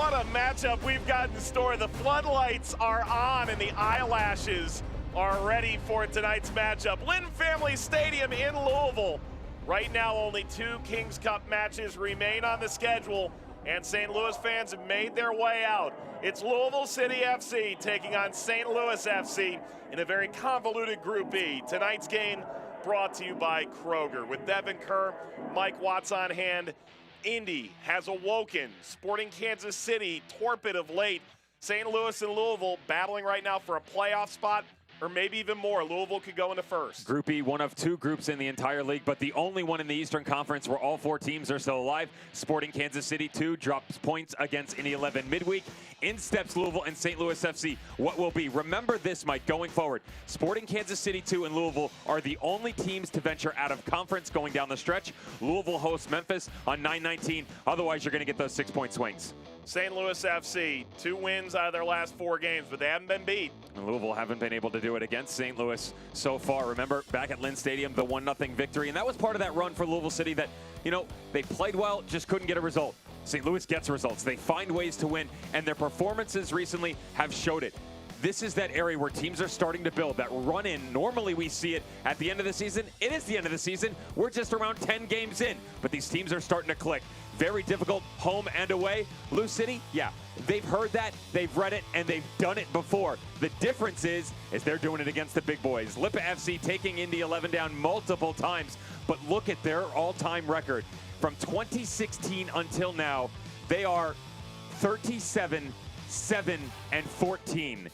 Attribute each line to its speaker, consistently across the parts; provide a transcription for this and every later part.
Speaker 1: What a matchup we've got in store. The floodlights are on and the eyelashes are ready for tonight's matchup. Lynn Family Stadium in Louisville. Right now, only 2 Kings Cup matches remain on the schedule, and St. Louis fans have made their way out. It's Louisville City FC taking on St. Louis FC in a very convoluted Group E. Tonight's game brought to you by Kroger. With Devin Kerr, Mike Watts on hand. Indy has awoken. Sporting Kansas City, torpid of late. St. Louis and Louisville battling right now for a playoff spot, or maybe even more. Louisville could go into first. Group E, one of 2 groups in the entire league, but the only one in the Eastern Conference where all 4 teams are still alive. Sporting Kansas City 2 drops points against Indy 11 midweek. In steps Louisville and St. Louis FC. What will be? Remember this, Mike, going forward. Sporting Kansas City 2 and Louisville are the only teams to venture out of conference going down the stretch. Louisville hosts Memphis on 9/19. Otherwise, you're going to get those 6-point swings. St. Louis FC, 2 wins out of their last 4 games, but they haven't been beat. And Louisville haven't been able to do it against St. Louis so far. Remember, back at Lynn Stadium, the 1-0 victory, and that was part of that run for Louisville City that, you know, they played well, just couldn't get a result. St. Louis gets results. They find ways to win, and their performances recently have showed it. This is that area where teams are starting to build. That run-in, normally we see it at the end of the season. It is the end of the season. We're just around 10 games in, but these teams are starting to click. Very difficult home and away. Lou City, yeah, they've heard that, they've read it, and they've done it before. The difference is they're doing it against the big boys. Lipa FC taking Indy 11 down multiple times, but look at their all-time record. From 2016 until now, they are 37, 7, and 14.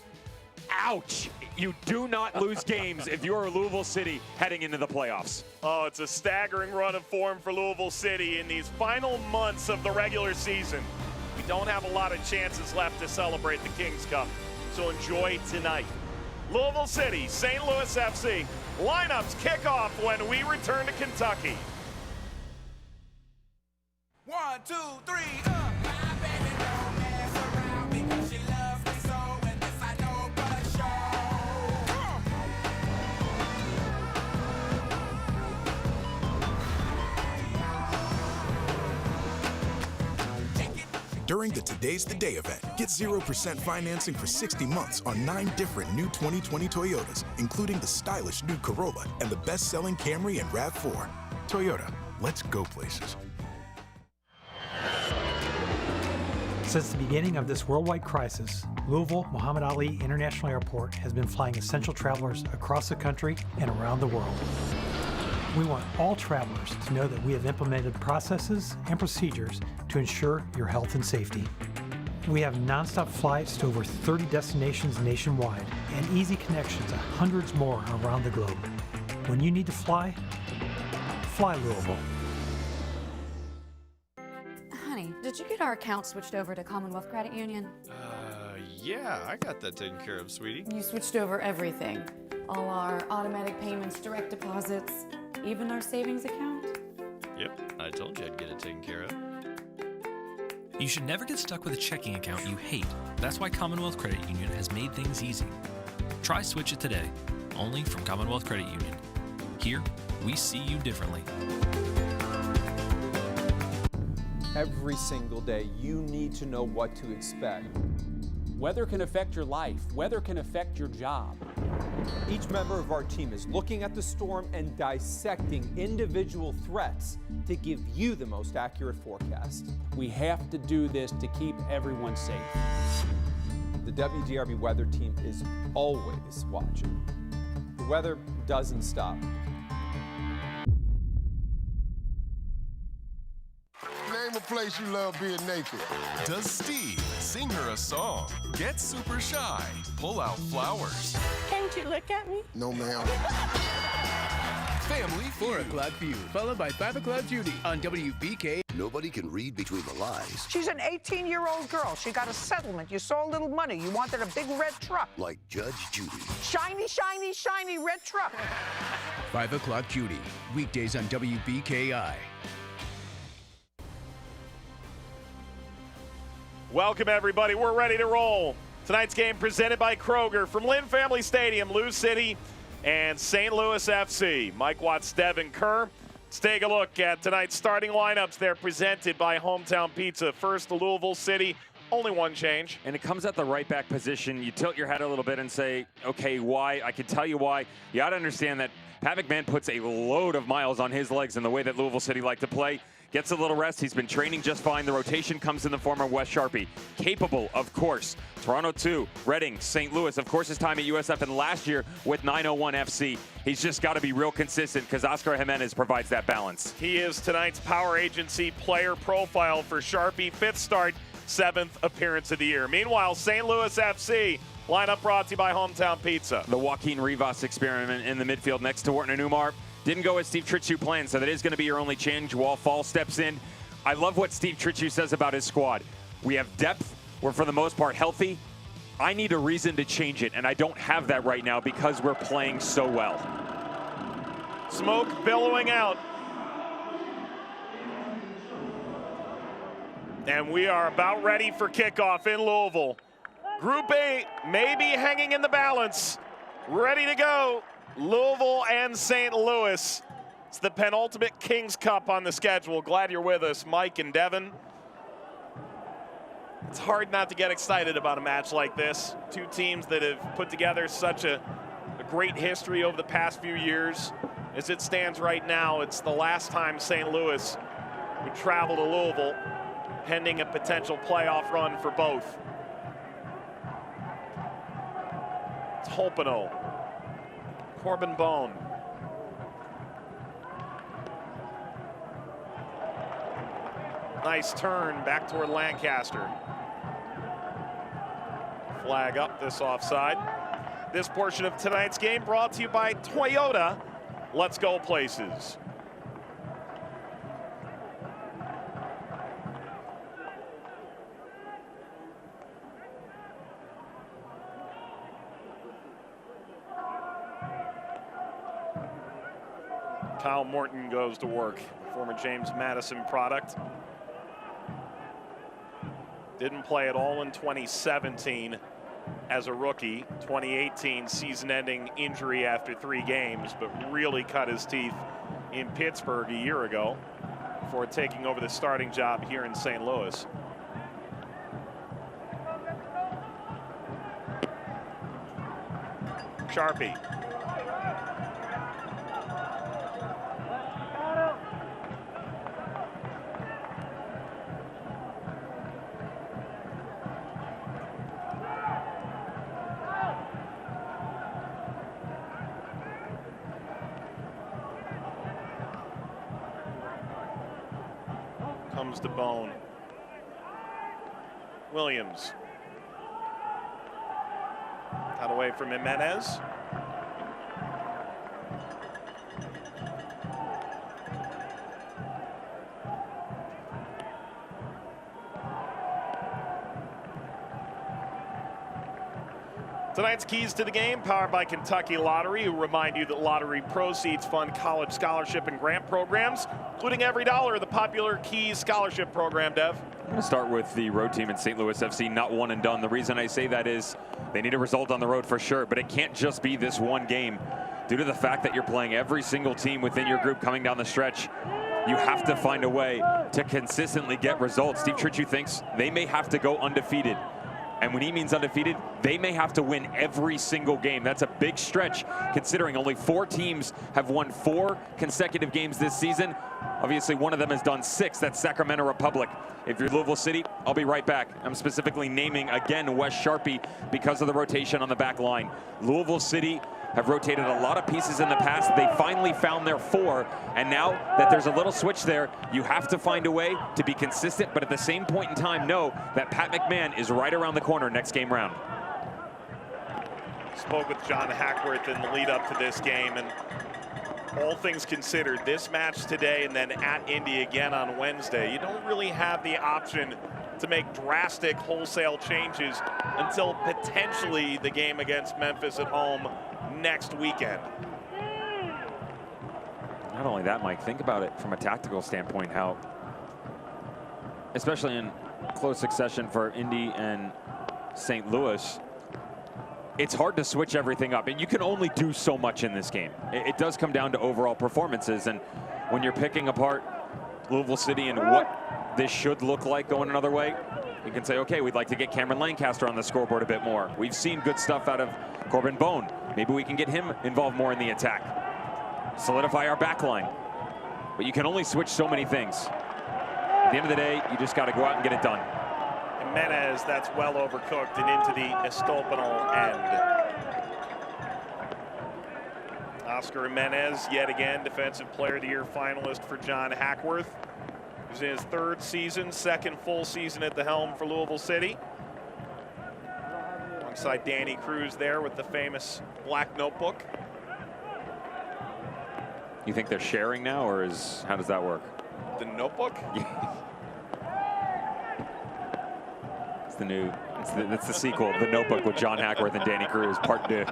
Speaker 1: Ouch! You do not lose games if you're Louisville City heading into the playoffs. Oh, it's a staggering run of form for Louisville City in these final months of the regular season. We don't have a lot of chances left to celebrate the Kings Cup, so enjoy tonight. Louisville City, St. Louis FC. Lineups kick off when we return to Kentucky.
Speaker 2: 1, 2, 3, up. My baby don't mess around because she loves me so, and this I know for sure.
Speaker 3: During the Today's the Day event, get 0% financing for 60 months on 9 different new 2020 Toyotas, including the stylish new Corolla and the best-selling Camry and RAV4. Toyota, let's go places.
Speaker 4: Since the beginning of this worldwide crisis, Louisville Muhammad Ali International Airport has been flying essential travelers across the country and around the world. We want all travelers to know that we have implemented processes and procedures to ensure your health and safety. We have nonstop flights to over 30 destinations nationwide and easy connections to hundreds more around the globe. When you need to fly, fly Louisville.
Speaker 5: Did you get our account switched over to Commonwealth Credit Union?
Speaker 6: Yeah, I got that taken care of, sweetie.
Speaker 5: You switched over everything. All our automatic payments, direct deposits, even our savings account?
Speaker 6: Yep, I told you I'd get it taken care of.
Speaker 7: You should never get stuck with a checking account you hate. That's why Commonwealth Credit Union has made things easy. Try Switch It today, only from Commonwealth Credit Union. Here, we see you differently.
Speaker 8: Every single day, you need to know what to expect.
Speaker 9: Weather can affect your life. Weather can affect your job.
Speaker 8: Each member of our team is looking at the storm and dissecting individual threats to give you the most accurate forecast.
Speaker 9: We have to do this to keep everyone safe.
Speaker 8: The WDRB weather team is always watching. The weather doesn't stop.
Speaker 10: Name a place you love being naked.
Speaker 11: Does Steve sing her a song? Get super shy. Pull out flowers.
Speaker 12: Can't you look at me?
Speaker 10: No, ma'am.
Speaker 11: Family
Speaker 13: 4 o'clock Feud, followed by 5 o'clock Judy on WBK.
Speaker 14: Nobody can read between the lies.
Speaker 12: She's an 18-year-old girl. She got a settlement. You saw a little money. You wanted a big red truck.
Speaker 14: Like Judge Judy.
Speaker 12: Shiny, shiny, shiny red truck.
Speaker 13: 5 o'clock Judy, weekdays on WBKI.
Speaker 1: Welcome, everybody. We're ready to roll. Tonight's game presented by Kroger from Lynn Family Stadium, Lou City, and St. Louis FC. Mike Watts, Devin Kerr. Let's take a look at tonight's starting lineups. They're presented by Hometown Pizza. First, Louisville City Only one change.
Speaker 15: And it comes at the right back position. You tilt your head a little bit and say, okay, why? I can tell you why. You got to understand that Pat McMahon puts a load of miles on his legs in the way that Louisville City like to play. Gets a little rest. He's been training just fine. The rotation comes in the form of Wes Sharpie. Capable, of course. Toronto 2, Reading, St. Louis. Of course, his time at USF and last year with 901 FC. He's just got to be real consistent because Oscar Jimenez provides that balance.
Speaker 1: He is tonight's Power Agency player profile for Sharpie. 5th start, 7th appearance of the year. Meanwhile, St. Louis FC, lineup brought to you by Hometown Pizza.
Speaker 15: The Joaquin Rivas experiment in the midfield next to Wharton and Umar. Didn't go as Steve Tritchue planned, so that is going to be your only change. Wall Fall steps in. I love what Steve Tritchue says about his squad. We have depth. We're, for the most part, healthy. I need a reason to change it, and I don't have that right now because we're playing so well.
Speaker 1: Smoke billowing out. And we are about ready for kickoff in Louisville. Group A may be hanging in the balance. Ready to go. Louisville and St. Louis. It's the penultimate Kings Cup on the schedule. Glad you're with us, Mike and Devin. It's hard not to get excited about a match like this. Two teams that have put together such a great history over the past few years. As it stands right now, it's the last time St. Louis would travel to Louisville, pending a potential playoff run for both. It's Holpino. Corbin Bone. Nice turn back toward Lancaster. Flag up this offside. This portion of tonight's game brought to you by Toyota. Let's go places. Kyle Morton goes to work, former James Madison product. Didn't play at all in 2017 as a rookie. 2018 season-ending injury after 3 games, but really cut his teeth in Pittsburgh a year ago before taking over the starting job here in St. Louis. Sharpie. Comes to Bone. Williams. Cut away from Jimenez. Tonight's keys to the game, powered by Kentucky Lottery, who remind you that lottery proceeds fund college scholarship and grant programs, including every dollar of the popular Keys Scholarship Program, Dev.
Speaker 15: I'm going to start with the road team in St. Louis FC, not one and done. The reason I say that is they need a result on the road for sure, but it can't just be this one game. Due to the fact that you're playing every single team within your group coming down the stretch, you have to find a way to consistently get results. Steve Tritchue thinks they may have to go undefeated. And when he means undefeated, they may have to win every single game. That's a big stretch, considering only 4 teams have won 4 consecutive games this season. Obviously, one of them has done 6. That's Sacramento Republic. If you're Louisville City, I'll be right back. I'm specifically naming, again, Wes Sharpie because of the rotation on the back line. Louisville City have rotated a lot of pieces in the past. They finally found their 4, and now that there's a little switch there, you have to find a way to be consistent, but at the same point in time, know that Pat McMahon is right around the corner next game round.
Speaker 1: Spoke with John Hackworth in the lead up to this game, and all things considered, this match today and then at Indy again on Wednesday, you don't really have the option to make drastic wholesale changes until potentially the game against Memphis at home next weekend.
Speaker 15: Not only that, Mike, think about it from a tactical standpoint, how, especially in close succession for Indy and St. Louis, it's hard to switch everything up, and you can only do so much in this game. It does come down to overall performances, and when you're picking apart Louisville City and what this should look like going another way, You can say, okay, we'd like to get Cameron Lancaster on the scoreboard a bit more. We've seen good stuff out of Corbin Bone. Maybe we can get him involved more in the attack. Solidify our back line. But you can only switch so many things. At the end of the day, you just got to go out and get it done.
Speaker 1: Jimenez, that's well overcooked and into the Estopinal end. Oscar Jimenez, yet again, Defensive Player of the Year finalist for John Hackworth. He's in his 3rd season, 2nd full season at the helm for Louisville City. Alongside Danny Cruz there with the famous black notebook.
Speaker 15: You think they're sharing now, or how does that work?
Speaker 1: The notebook?
Speaker 15: It's the sequel, The Notebook with John Hackworth and Danny Cruz, part 2.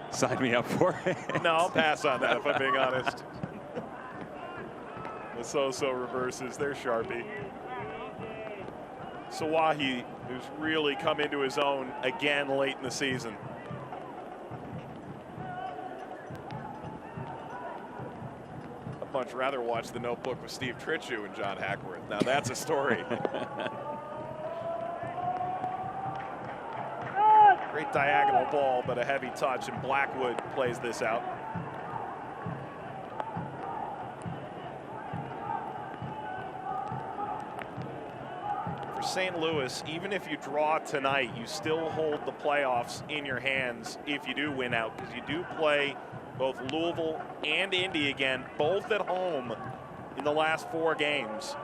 Speaker 15: Sign me up for it.
Speaker 1: No, I'll pass on that if I'm being honest. The so-so reverses, they're Sharpie. Sawahi, who's really come into his own again late in the season. I'd much rather watch The Notebook with Steve Tritchu and John Hackworth. Now that's a story. Great diagonal ball, but a heavy touch, and Blackwood plays this out. For St. Louis, even if you draw tonight, you still hold the playoffs in your hands if you do win out, because you do play both Louisville and Indy again, both at home in the last 4 games.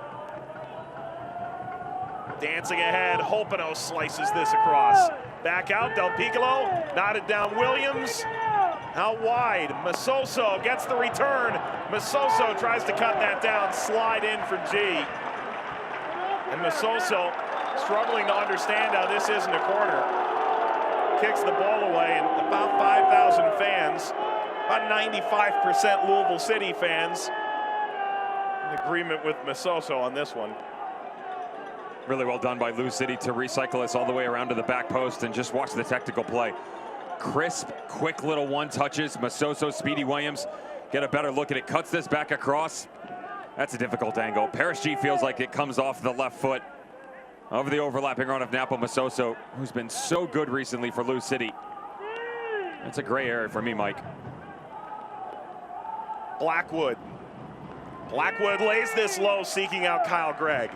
Speaker 1: Dancing ahead, Hopino slices this across. Back out, Del Piccolo, knotted down Williams. Out wide, Masoso gets the return. Masoso tries to cut that down, slide in for G. And Masoso struggling to understand how this isn't a corner. Kicks the ball away, and about 5,000 fans, about 95% Louisville City fans, in agreement with Masoso on this one.
Speaker 15: Really well done by Lou City to recycle this all the way around to the back post, and just watch the technical play. Crisp, quick little one touches. Masoso, Speedy Williams get a better look at it. Cuts this back across. That's a difficult angle. Paris G feels like it comes off the left foot over the overlapping run of Napo Masoso, who's been so good recently for Lou City. That's a gray area for me, Mike.
Speaker 1: Blackwood. Blackwood lays this low, seeking out Kyle Gregg.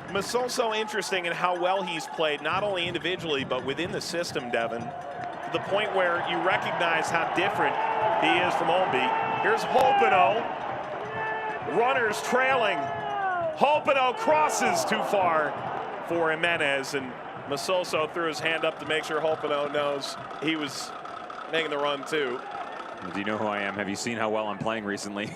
Speaker 1: Masoso interesting in how well he's played, not only individually, but within the system, Devin, to the point where you recognize how different he is from Olmby. Here's Hopino. Runners trailing. Hopino crosses too far for Jimenez, and Masoso threw his hand up to make sure Hopino knows he was making the run too.
Speaker 15: Do you know who I am? Have you seen how well I'm playing recently?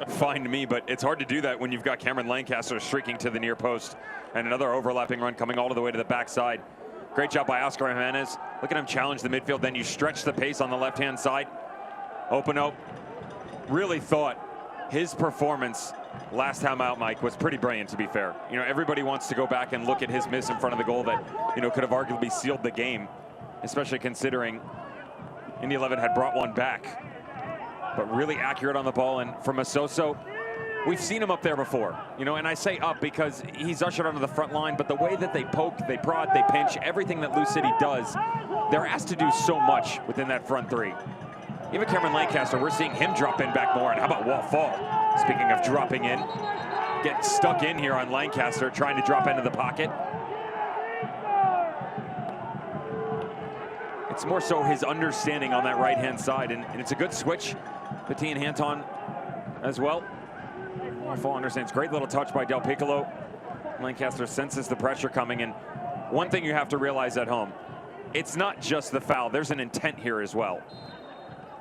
Speaker 15: Find me, but it's hard to do that when you've got Cameron Lancaster streaking to the near post, and another overlapping run coming all the way to the backside. Great job by Oscar Jimenez. Look at him challenge the midfield, then you stretch the pace on the left-hand side. Opino really thought his performance last time out, Mike, was pretty brilliant, to be fair. You know, everybody wants to go back and look at his miss in front of the goal that, you know, could have arguably sealed the game, especially considering Indy 11 had brought one back. But really accurate on the ball, and for Masoso, we've seen him up there before, you know, and I say up because he's ushered onto the front line, but the way that they poke, they prod, they pinch, everything that Lou City does, they're asked to do so much within that front three. Even Cameron Lancaster, we're seeing him drop in back more, and how about Walt Fall? Speaking of dropping in, getting stuck in here on Lancaster, trying to drop into the pocket. It's more so his understanding on that right-hand side, and it's a good switch. Petit and Hanton as well. Fall understands. Great little touch by Del Piccolo. Lancaster senses the pressure coming, and one thing you have to realize at home, it's not just the foul. There's an intent here as well.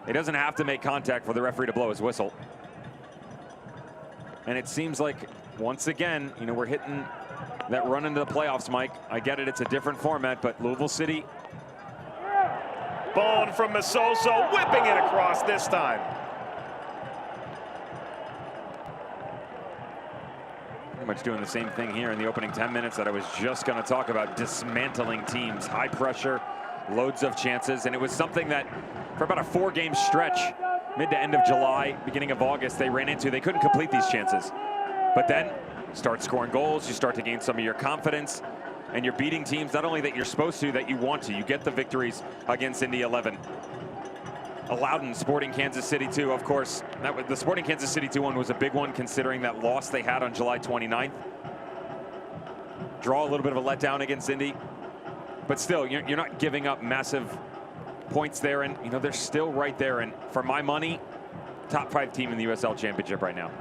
Speaker 15: He doesn't have to make contact for the referee to blow his whistle. And it seems like, once again, you know, we're hitting that run into the playoffs, Mike. I get it, it's a different format, but Louisville City.
Speaker 1: Bone from Masoso, whipping it across this time.
Speaker 15: Pretty much doing the same thing here in the opening 10 minutes that I was just going to talk about, dismantling teams, high pressure, loads of chances, and it was something that for about a 4-game stretch, mid to end of July, beginning of August, they ran into. They couldn't complete these chances. But then start scoring goals, you start to gain some of your confidence, and you're beating teams not only that you're supposed to, that you want to. You get the victories against Indy 11. Loudon, Sporting Kansas City 2, of course. The Sporting Kansas City 2 one was a big one considering that loss they had on July 29th. Draw a little bit of a letdown against Indy, but still, you're not giving up massive points there, and they're still right there. And for my money, top 5 team in the USL Championship right now.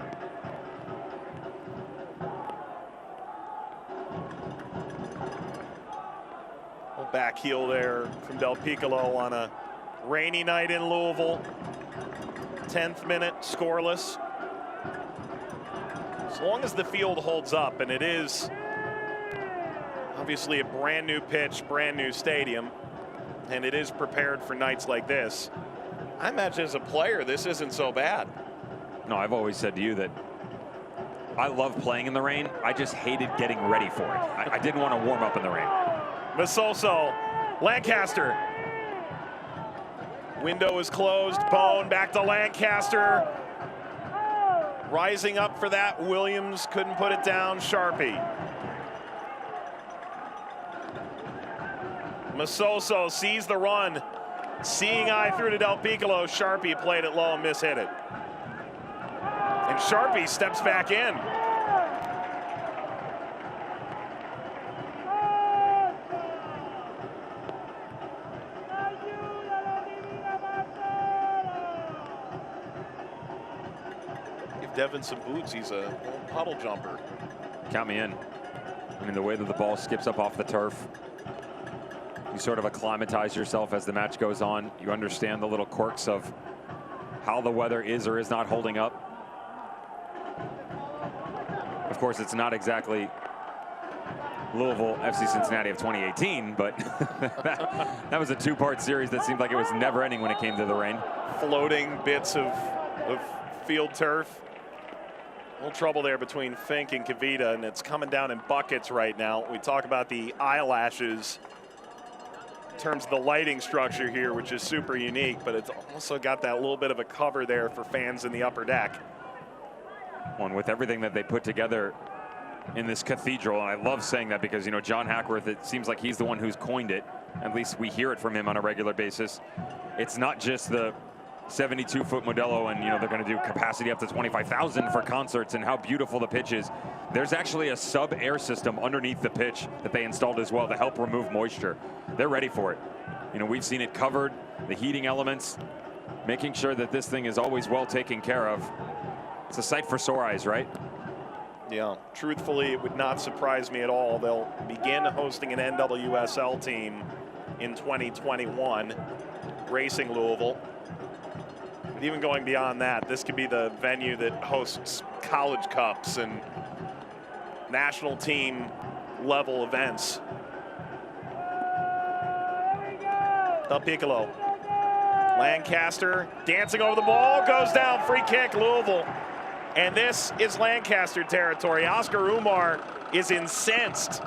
Speaker 1: Back heel there from Del Piccolo on a rainy night in Louisville. 10th minute, scoreless. As long as the field holds up, and it is obviously a brand new pitch, brand new stadium, and it is prepared for nights like this, I imagine as a player this isn't so bad.
Speaker 15: No, I've always said to you that I love playing in the rain. I just hated getting ready for it. I didn't want to warm up in the rain.
Speaker 1: Masoso, Lancaster. Window is closed. Bone back to Lancaster. Rising up for that. Williams couldn't put it down. Sharpie. Masoso sees the run. Seeing eye through to Del Piccolo. Sharpie played it low and mishit it. And Sharpie steps back in. Devin some boots. He's a puddle jumper.
Speaker 15: Count me in. I mean, the way that the ball skips up off the turf, you sort of acclimatize yourself as the match goes on. You understand the little quirks of how the weather is or is not holding up. Of course, it's not exactly Louisville FC Cincinnati of 2018, but that was a 2-part series that seemed like it was never ending when it came to the rain.
Speaker 1: Floating bits of field turf. A little trouble there between Fink and Kavita, and it's coming down in buckets right now. We talk about the eyelashes in terms of the lighting structure here, which is super unique, but it's also got that little bit of a cover there for fans in the upper deck.
Speaker 15: One with everything that they put together in this cathedral, and I love saying that because, John Hackworth, it seems like he's the one who's coined it. At least we hear it from him on a regular basis. It's not just the 72-foot Modelo, and they're going to do capacity up to 25,000 for concerts, and how beautiful the pitch is. There's actually a sub-air system underneath the pitch that they installed as well to help remove moisture. They're ready for it. We've seen it covered, the heating elements, making sure that this thing is always well taken care of. It's a sight for sore eyes, right?
Speaker 1: Yeah, truthfully, it would not surprise me at all. They'll begin hosting an NWSL team in 2021, Racing Louisville. But even going beyond that, this could be the venue that hosts college cups and national team level events. Del Piccolo. Lancaster dancing over the ball, goes down, free kick, Louisville. And this is Lancaster territory. Oscar Umar is incensed.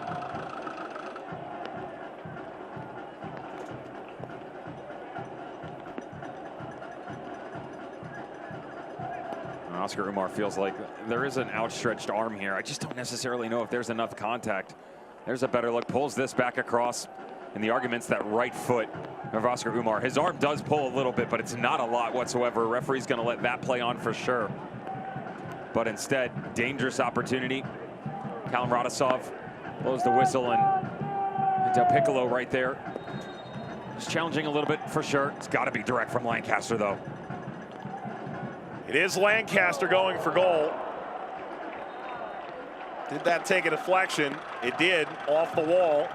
Speaker 15: Oscar Umar feels like there is an outstretched arm here. I just don't necessarily know if there's enough contact. There's a better look, pulls this back across, and the argument's that right foot of Oscar Umar. His arm does pull a little bit, but it's not a lot whatsoever. Referee's gonna let that play on for sure. But instead, dangerous opportunity. Callum Radosov blows the whistle, and Del Piccolo right there. Just challenging a little bit for sure. It's gotta be direct from Lancaster though.
Speaker 1: It is Lancaster going for goal. Did that take a deflection? It did, off the wall,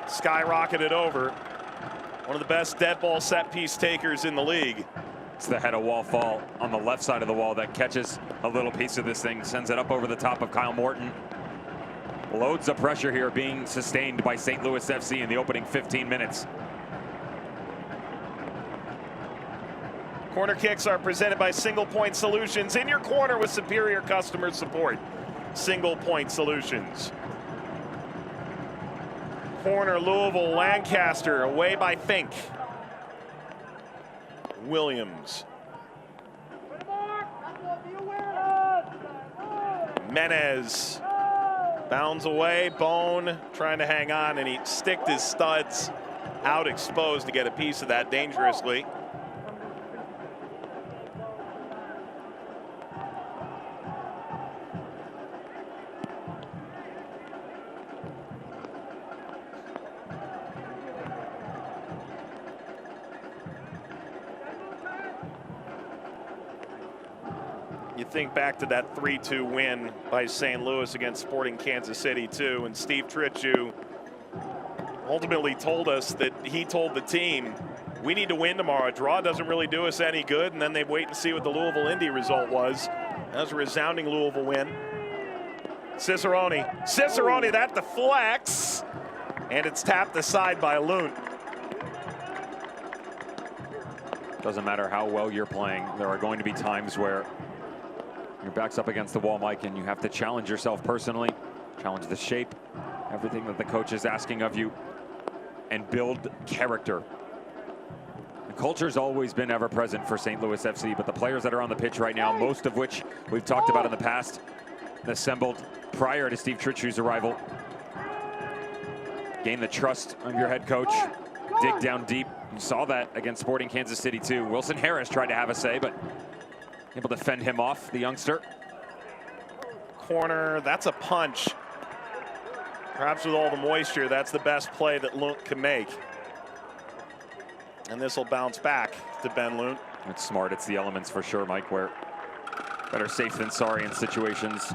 Speaker 1: skyrocketed over. One of the best dead ball set piece takers in the league.
Speaker 15: It's the head of wall fall on the left side of the wall that catches a little piece of this thing, sends it up over the top of Kyle Morton. Loads of pressure here being sustained by St. Louis FC in the opening 15 minutes.
Speaker 1: Corner kicks are presented by Single Point Solutions, in your corner with superior customer support. Single Point Solutions. Corner, Louisville, Lancaster, away by Fink. Williams. Menez Bounds away, Bone trying to hang on, and he sticked his studs out exposed to get a piece of that dangerously. You think back to that 3-2 win by St. Louis against Sporting Kansas City too, and Steve Tritchu ultimately told us that he told the team, we need to win tomorrow. A draw doesn't really do us any good, and then they wait and see what the Louisville Indy result was. That was a resounding Louisville win. Cicerone, that deflects, and it's tapped aside by Lunt.
Speaker 15: Doesn't matter how well you're playing, there are going to be times where your back's up against the wall, Mike, and you have to challenge yourself personally, challenge the shape, everything that the coach is asking of you, and build character. The culture's always been ever present for St. Louis FC, but the players that are on the pitch right now, most of which we've talked about in the past, assembled prior to Steve Tritchu's arrival, gain the trust of your head coach, dig down deep. You saw that against Sporting Kansas City too. Wilson Harris tried to have a say, but able to fend him off, the youngster.
Speaker 1: Corner, that's a punch. Perhaps with all the moisture, that's the best play that Lunt can make. And this will bounce back to Ben Lunt.
Speaker 15: It's smart, it's the elements for sure, Mike, where better safe than sorry in situations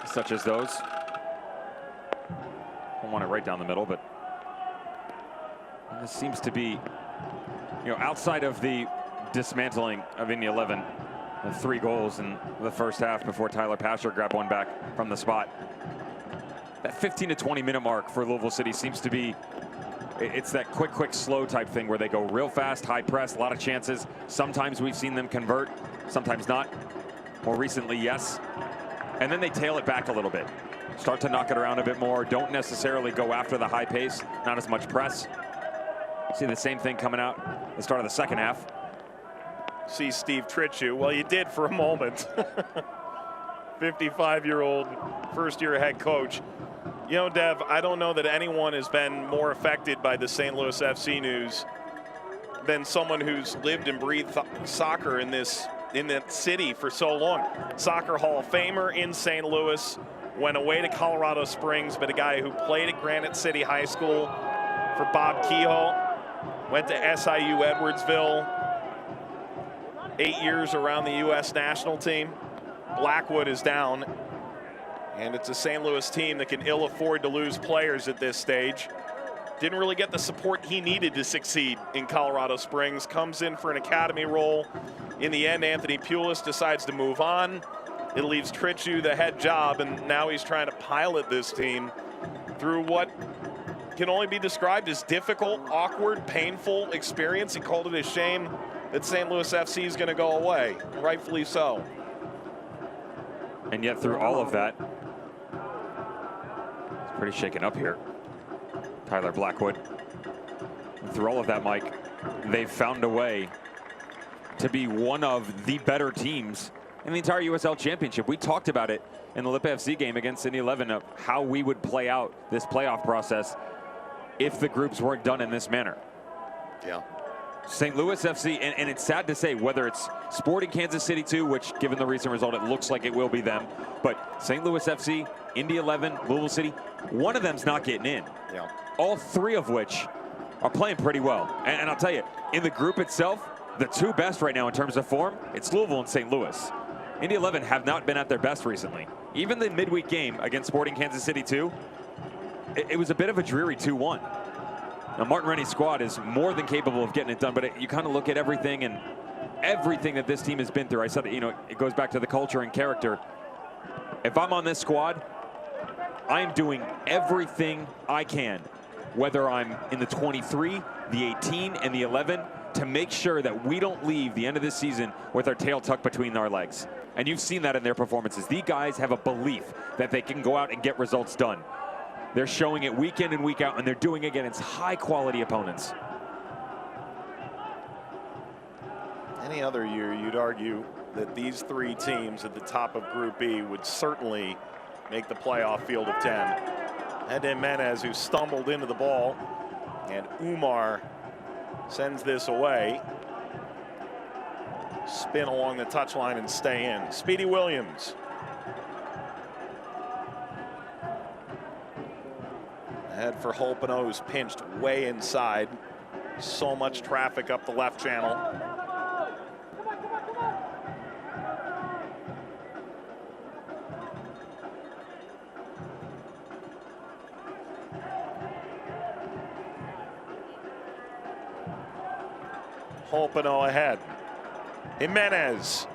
Speaker 15: such as those. Don't want it right down the middle, but this seems to be, outside of the dismantling of Indy 11, the 3 goals in the first half before Tyler Pasher grabbed one back from the spot. That 15 to 20 minute mark for Louisville City seems to be, it's that quick, slow type thing where they go real fast, high press, a lot of chances. Sometimes we've seen them convert, sometimes not. More recently, yes. And then they tail it back a little bit. Start to knock it around a bit more. Don't necessarily go after the high pace, not as much press. See the same thing coming out at the start of the second half.
Speaker 1: See Steve Tritchu, well, you did for a moment. 55-year-old first-year head coach. Dev, I don't know that anyone has been more affected by the St. Louis FC news than someone who's lived and breathed soccer in that city for so long. Soccer Hall of Famer in St. Louis, went away to Colorado Springs, but a guy who played at Granite City High School for Bob Kehoe, went to SIU Edwardsville, 8 years around the U.S. national team. Blackwood is down, and it's a St. Louis team that can ill afford to lose players at this stage. Didn't really get the support he needed to succeed in Colorado Springs. Comes in for an academy role. In the end, Anthony Pulis decides to move on. It leaves Tritchu the head job, and now he's trying to pilot this team through what can only be described as difficult, awkward, painful experience. He called it a shame that St. Louis FC is going to go away, rightfully so.
Speaker 15: And yet through all of that, it's pretty shaken up here. Tyler Blackwood. And through all of that, Mike, they've found a way to be one of the better teams in the entire USL Championship. We talked about it in the Lip FC game against Indy 11 of how we would play out this playoff process if the groups weren't done in this manner.
Speaker 1: Yeah.
Speaker 15: St. Louis FC, and it's sad to say, whether it's Sporting Kansas City 2, which given the recent result, it looks like it will be them, but St. Louis FC, Indy 11, Louisville City, one of them's not getting in.
Speaker 1: Yeah.
Speaker 15: All 3 of which are playing pretty well. And I'll tell you, in the group itself, the 2 best right now in terms of form, it's Louisville and St. Louis. Indy 11 have not been at their best recently. Even the midweek game against Sporting Kansas City 2, it was a bit of a dreary 2-1. Now, Martin Rennie's squad is more than capable of getting it done, but you kind of look at everything and everything that this team has been through. I said, it goes back to the culture and character. If I'm on this squad, I am doing everything I can, whether I'm in the 23, the 18, and the 11, to make sure that we don't leave the end of this season with our tail tucked between our legs. And you've seen that in their performances. These guys have a belief that they can go out and get results done. They're showing it week in and week out, and they're doing it against high-quality opponents.
Speaker 1: Any other year, you'd argue that these 3 teams at the top of Group B would certainly make the playoff field of 10. And Jimenez, who stumbled into the ball, and Umar sends this away. Spin along the touchline and stay in. Speedy Williams. Ahead for Holpino, who's pinched way inside. So much traffic up the left channel. Holpino ahead. Jimenez.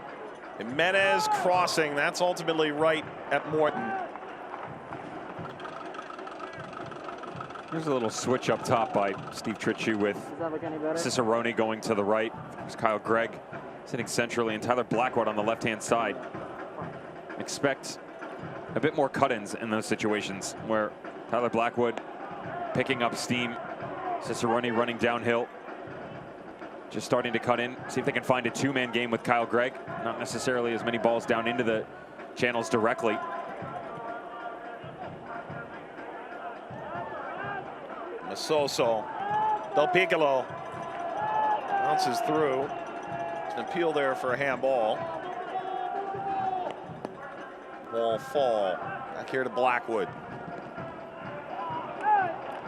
Speaker 1: Jimenez crossing. That's ultimately right at Morton.
Speaker 15: Here's a little switch up top by Steve Tritchie with Cicerone going to the right. There's Kyle Gregg sitting centrally and Tyler Blackwood on the left-hand side. Expect a bit more cut-ins in those situations where Tyler Blackwood picking up steam, Cicerone running downhill, just starting to cut in. See if they can find a two-man game with Kyle Gregg. Not necessarily as many balls down into the channels directly.
Speaker 1: Masoso, Del Piccolo bounces through. There's an appeal there for a handball. Ball fall. Back here to Blackwood.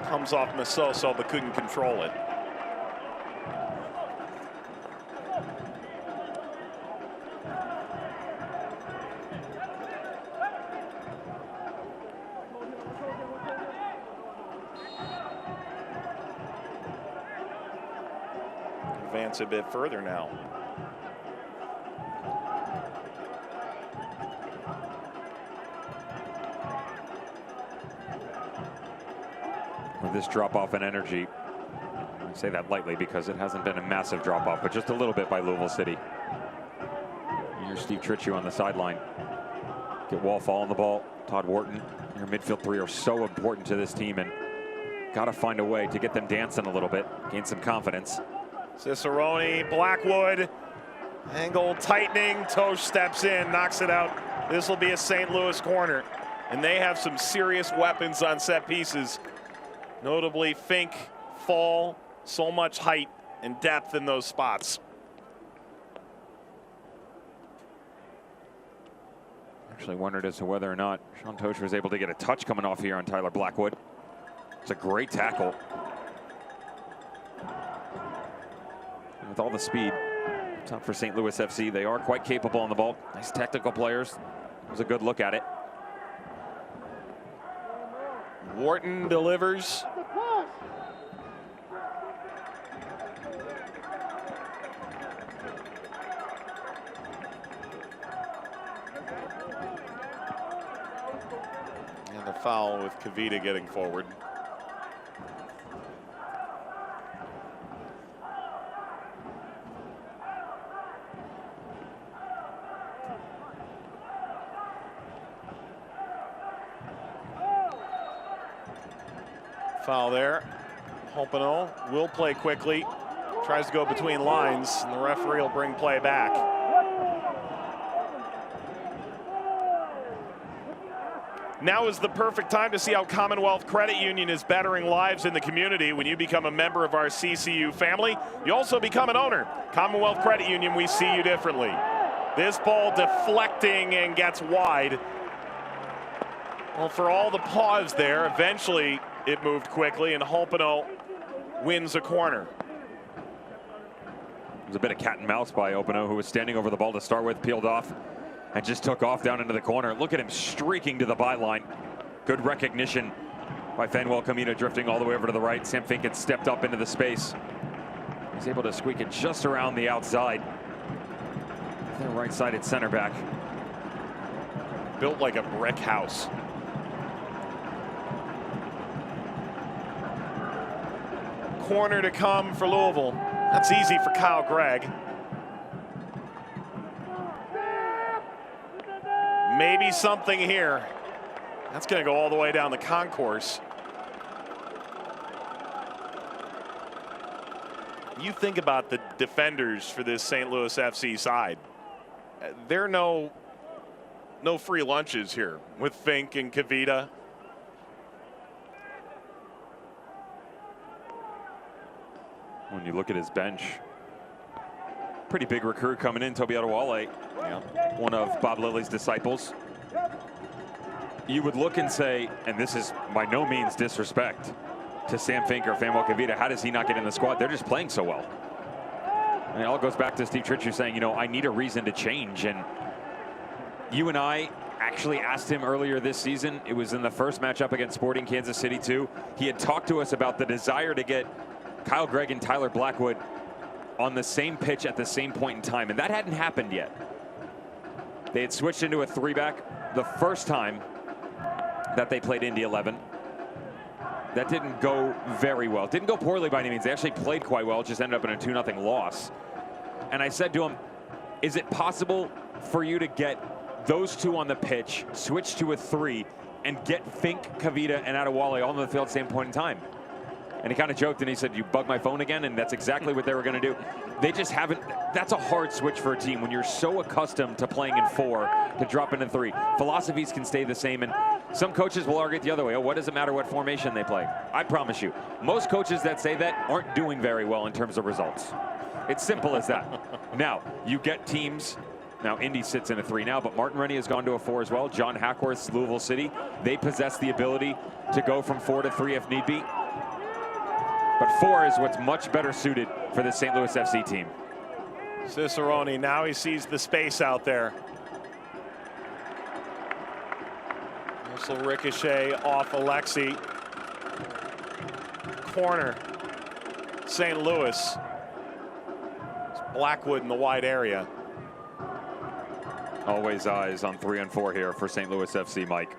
Speaker 1: Comes off Masoso but couldn't control it. Advance a bit further now.
Speaker 15: With this drop-off in energy, I say that lightly because it hasn't been a massive drop-off, but just a little bit by Louisville City. Here's Steve Tritchie on the sideline. Get Wallfall on the ball. Todd Wharton, your midfield three are so important to this team, and got to find a way to get them dancing a little bit, gain some confidence.
Speaker 1: Cicerone, Blackwood, angle tightening, Tosh steps in, knocks it out. This will be a St. Louis corner, and they have some serious weapons on set pieces. Notably Fink, Fall, so much height and depth in those spots.
Speaker 15: Actually wondered as to whether or not Sean Tosh was able to get a touch coming off here on Tyler Blackwood. It's a great tackle. And with all the speed, top for St. Louis FC, they are quite capable on the ball. Nice technical players. It was a good look at it.
Speaker 1: Wharton delivers. And the foul with Kavita getting forward. Foul there. Holpino will play quickly. Tries to go between lines, and the referee will bring play back. Now is the perfect time to see how Commonwealth Credit Union is bettering lives in the community. When you become a member of our CCU family, you also become an owner. Commonwealth Credit Union, we see you differently. This ball deflecting and gets wide. Well, for all the pause there, eventually it moved quickly, and Holpino wins a corner.
Speaker 15: It was a bit of cat and mouse by Opino, who was standing over the ball to start with, peeled off, and just took off down into the corner. Look at him streaking to the byline. Good recognition by Fanuel Camino, drifting all the way over to the right. Sam Fink had stepped up into the space. He's able to squeak it just around the outside. Their right-sided center back.
Speaker 1: Built like a brick house. Corner to come for Louisville. That's easy for Kyle Gregg. Maybe something here. That's going to go all the way down the concourse. You think about the defenders for this St. Louis FC side. They're no no free lunches here with Fink and Kavita.
Speaker 15: When you look at his bench, pretty big recruit coming in, Toby Adewale, one of Bob Lilly's disciples. You would look and say, and this is by no means disrespect to Sam Fink or Famuel Kavita, how does he not get in the squad? They're just playing so well. And it all goes back to Steve Tritcher saying, you know, I need a reason to change. And you and I actually asked him earlier this season. It was in the first matchup against Sporting Kansas City 2. He had talked to us about the desire to get Kyle Gregg and Tyler Blackwood on the same pitch at the same point in time, and that hadn't happened yet. They had switched into a 3-back the first time that they played Indy 11. That didn't go very well. Didn't go poorly by any means. They actually played quite well, just ended up in a 2-0 loss. And I said to him, is it possible for you to get those two on the pitch, switch to a 3, and get Fink, Kavita, and Adewale all on the field at the same point in time? And he kind of joked and he said, you bug my phone again? And that's exactly what they were going to do. They just haven't. That's a hard switch for a team when you're so accustomed to playing in 4 to drop into 3. Philosophies can stay the same, and some coaches will argue it the other way. Oh, what does it matter what formation they play? I promise you, most coaches that say that aren't doing very well in terms of results. It's simple as that. Now, you get teams. Now, Indy sits in a 3 now, but Martin Rennie has gone to a 4 as well. John Hackworth's Louisville City, they possess the ability to go from 4 to 3 if need be. But 4 is what's much better suited for the St. Louis FC team.
Speaker 1: Cicerone, now he sees the space out there. This will ricochet off Alexi. Corner, St. Louis. It's Blackwood in the wide area.
Speaker 15: Always eyes on 3 and 4 here for St. Louis FC, Mike.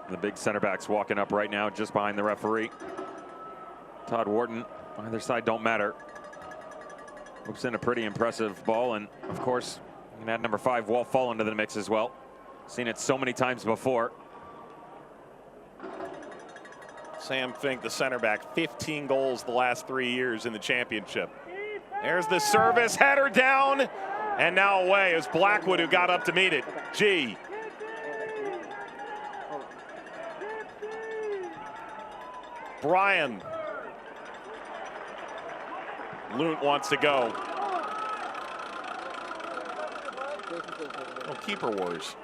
Speaker 15: The big center backs walking up right now just behind the referee. Todd Wharton, either side don't matter. Whips in a pretty impressive ball, and of course, you can add number 5, Walt Fall, into the mix as well. Seen it so many times before.
Speaker 1: Sam Fink, the center back, 15 goals the last 3 years in the championship. There's the service, header down, and now away. It was Blackwood who got up to meet it. G. Brian. Lunt wants to go. Oh, keeper wars.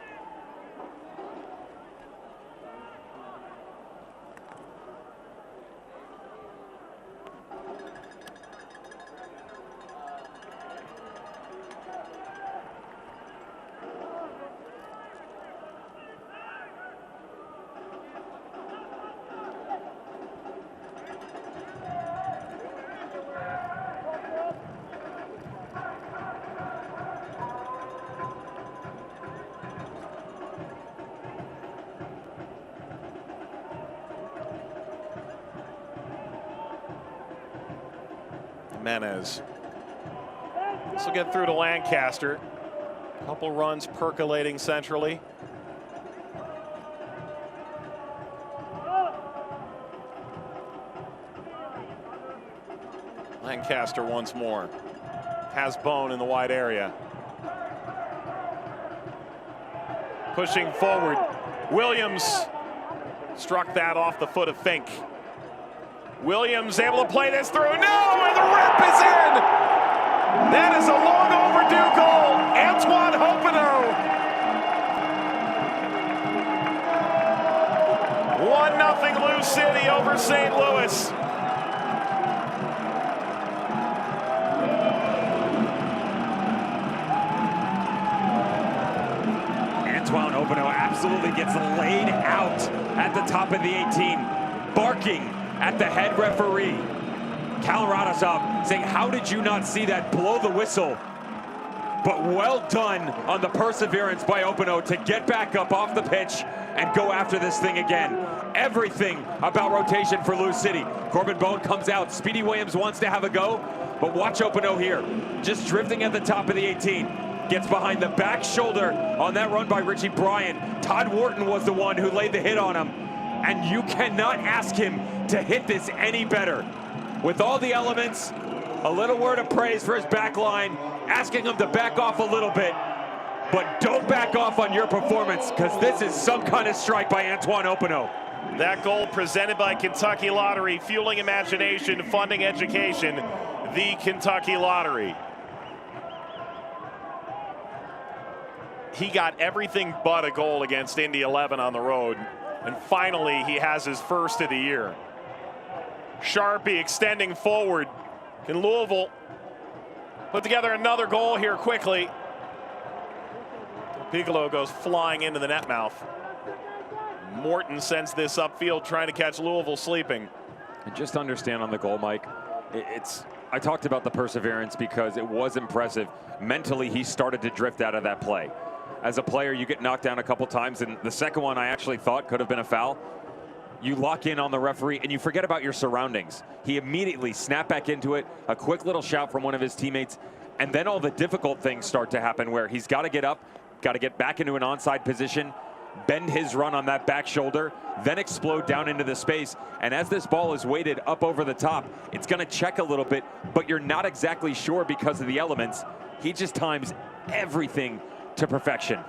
Speaker 1: Jimenez. This will get through to Lancaster. Couple runs percolating centrally. Lancaster once more. Has Bone in the wide area. Pushing forward. Williams struck that off the foot of Fink. Williams able to play this through. No, and the rip is in. That is a long overdue goal. Antoine Hoppeneau. 1-0 Lou City over St. Louis.
Speaker 15: Antoine Hoppeneau absolutely gets laid out at the top of the 18, barking at the head referee. Cal Radosov saying, how did you not see that? Blow the whistle. But well done on the perseverance by Hoppeneau to get back up off the pitch and go after this thing again. Everything about rotation for Lou City. Corbin Bone comes out. Speedy Williams wants to have a go, but watch Hoppeneau here. Just drifting at the top of the 18. Gets behind the back shoulder on that run by Richie Bryant. Todd Wharton was the one who laid the hit on him. And you cannot ask him to hit this any better. With all the elements, a little word of praise for his back line, asking him to back off a little bit. but don't back off on your performance, because this is some kind of strike by Antoine Openo.
Speaker 1: That goal presented by Kentucky Lottery, fueling imagination, funding education, the Kentucky Lottery. He got everything but a goal against Indy 11 on the road, and finally he has his first of the year. Sharpie extending forward. Can Louisville put together another goal here quickly? Piccolo goes flying into the net mouth. Morton sends this upfield, trying to catch Louisville sleeping.
Speaker 15: And just understand on the goal, Mike, I talked about the perseverance because it was impressive. Mentally, he started to drift out of that play. As a player, you get knocked down a couple times, and the second one I actually thought could have been a foul. You lock in on the referee, and you forget about your surroundings. He immediately snapped back into it, a quick little shout from one of his teammates, and then all the difficult things start to happen where he's got to get up, got to get back into an onside position, bend his run on that back shoulder, then explode down into the space. And as this ball is weighted up over the top, it's going to check a little bit, but you're not exactly sure because of the elements. He just times everything to perfection.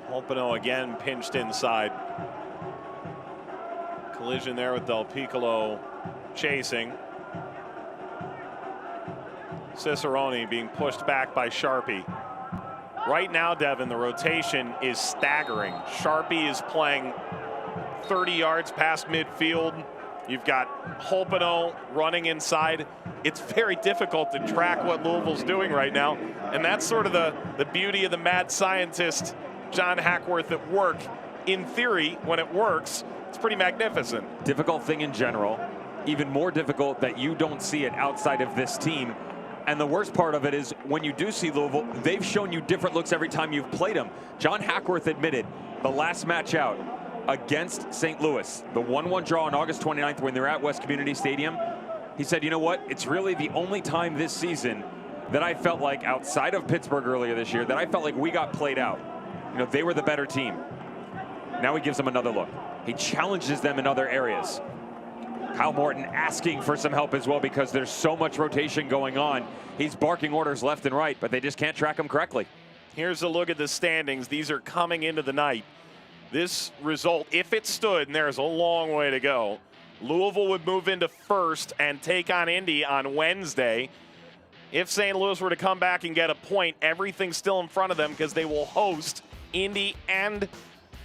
Speaker 1: Openo again pinched inside. Collision there with Del Piccolo chasing. Cicerone being pushed back by Sharpie. Right now, Devin, the rotation is staggering. Sharpie is playing 30 yards past midfield. You've got Openo running inside. It's very difficult to track what Louisville's doing right now, and that's sort of the beauty of the mad scientist John Hackworth at work. In theory, when it works, it's pretty magnificent.
Speaker 15: Difficult thing in general, even more difficult that you don't see it outside of this team. And the worst part of it is when you do see Louisville, they've shown you different looks every time you've played them. John Hackworth admitted the last match out against St. Louis, the 1-1 draw on August 29th when they're at West Community Stadium, he said, you know what, it's really the only time this season that I felt like, outside of Pittsburgh earlier this year, that I felt like we got played out. You know, they were the better team. Now he gives them another look. He challenges them in other areas. Kyle Morton asking for some help as well because there's so much rotation going on. He's barking orders left and right, but they just can't track him correctly.
Speaker 1: Here's a look at the standings. These are coming into the night. This result, if it stood, and there's a long way to go, Louisville would move into first and take on Indy on Wednesday. If St. Louis were to come back and get a point, everything's still in front of them because they will host Indy and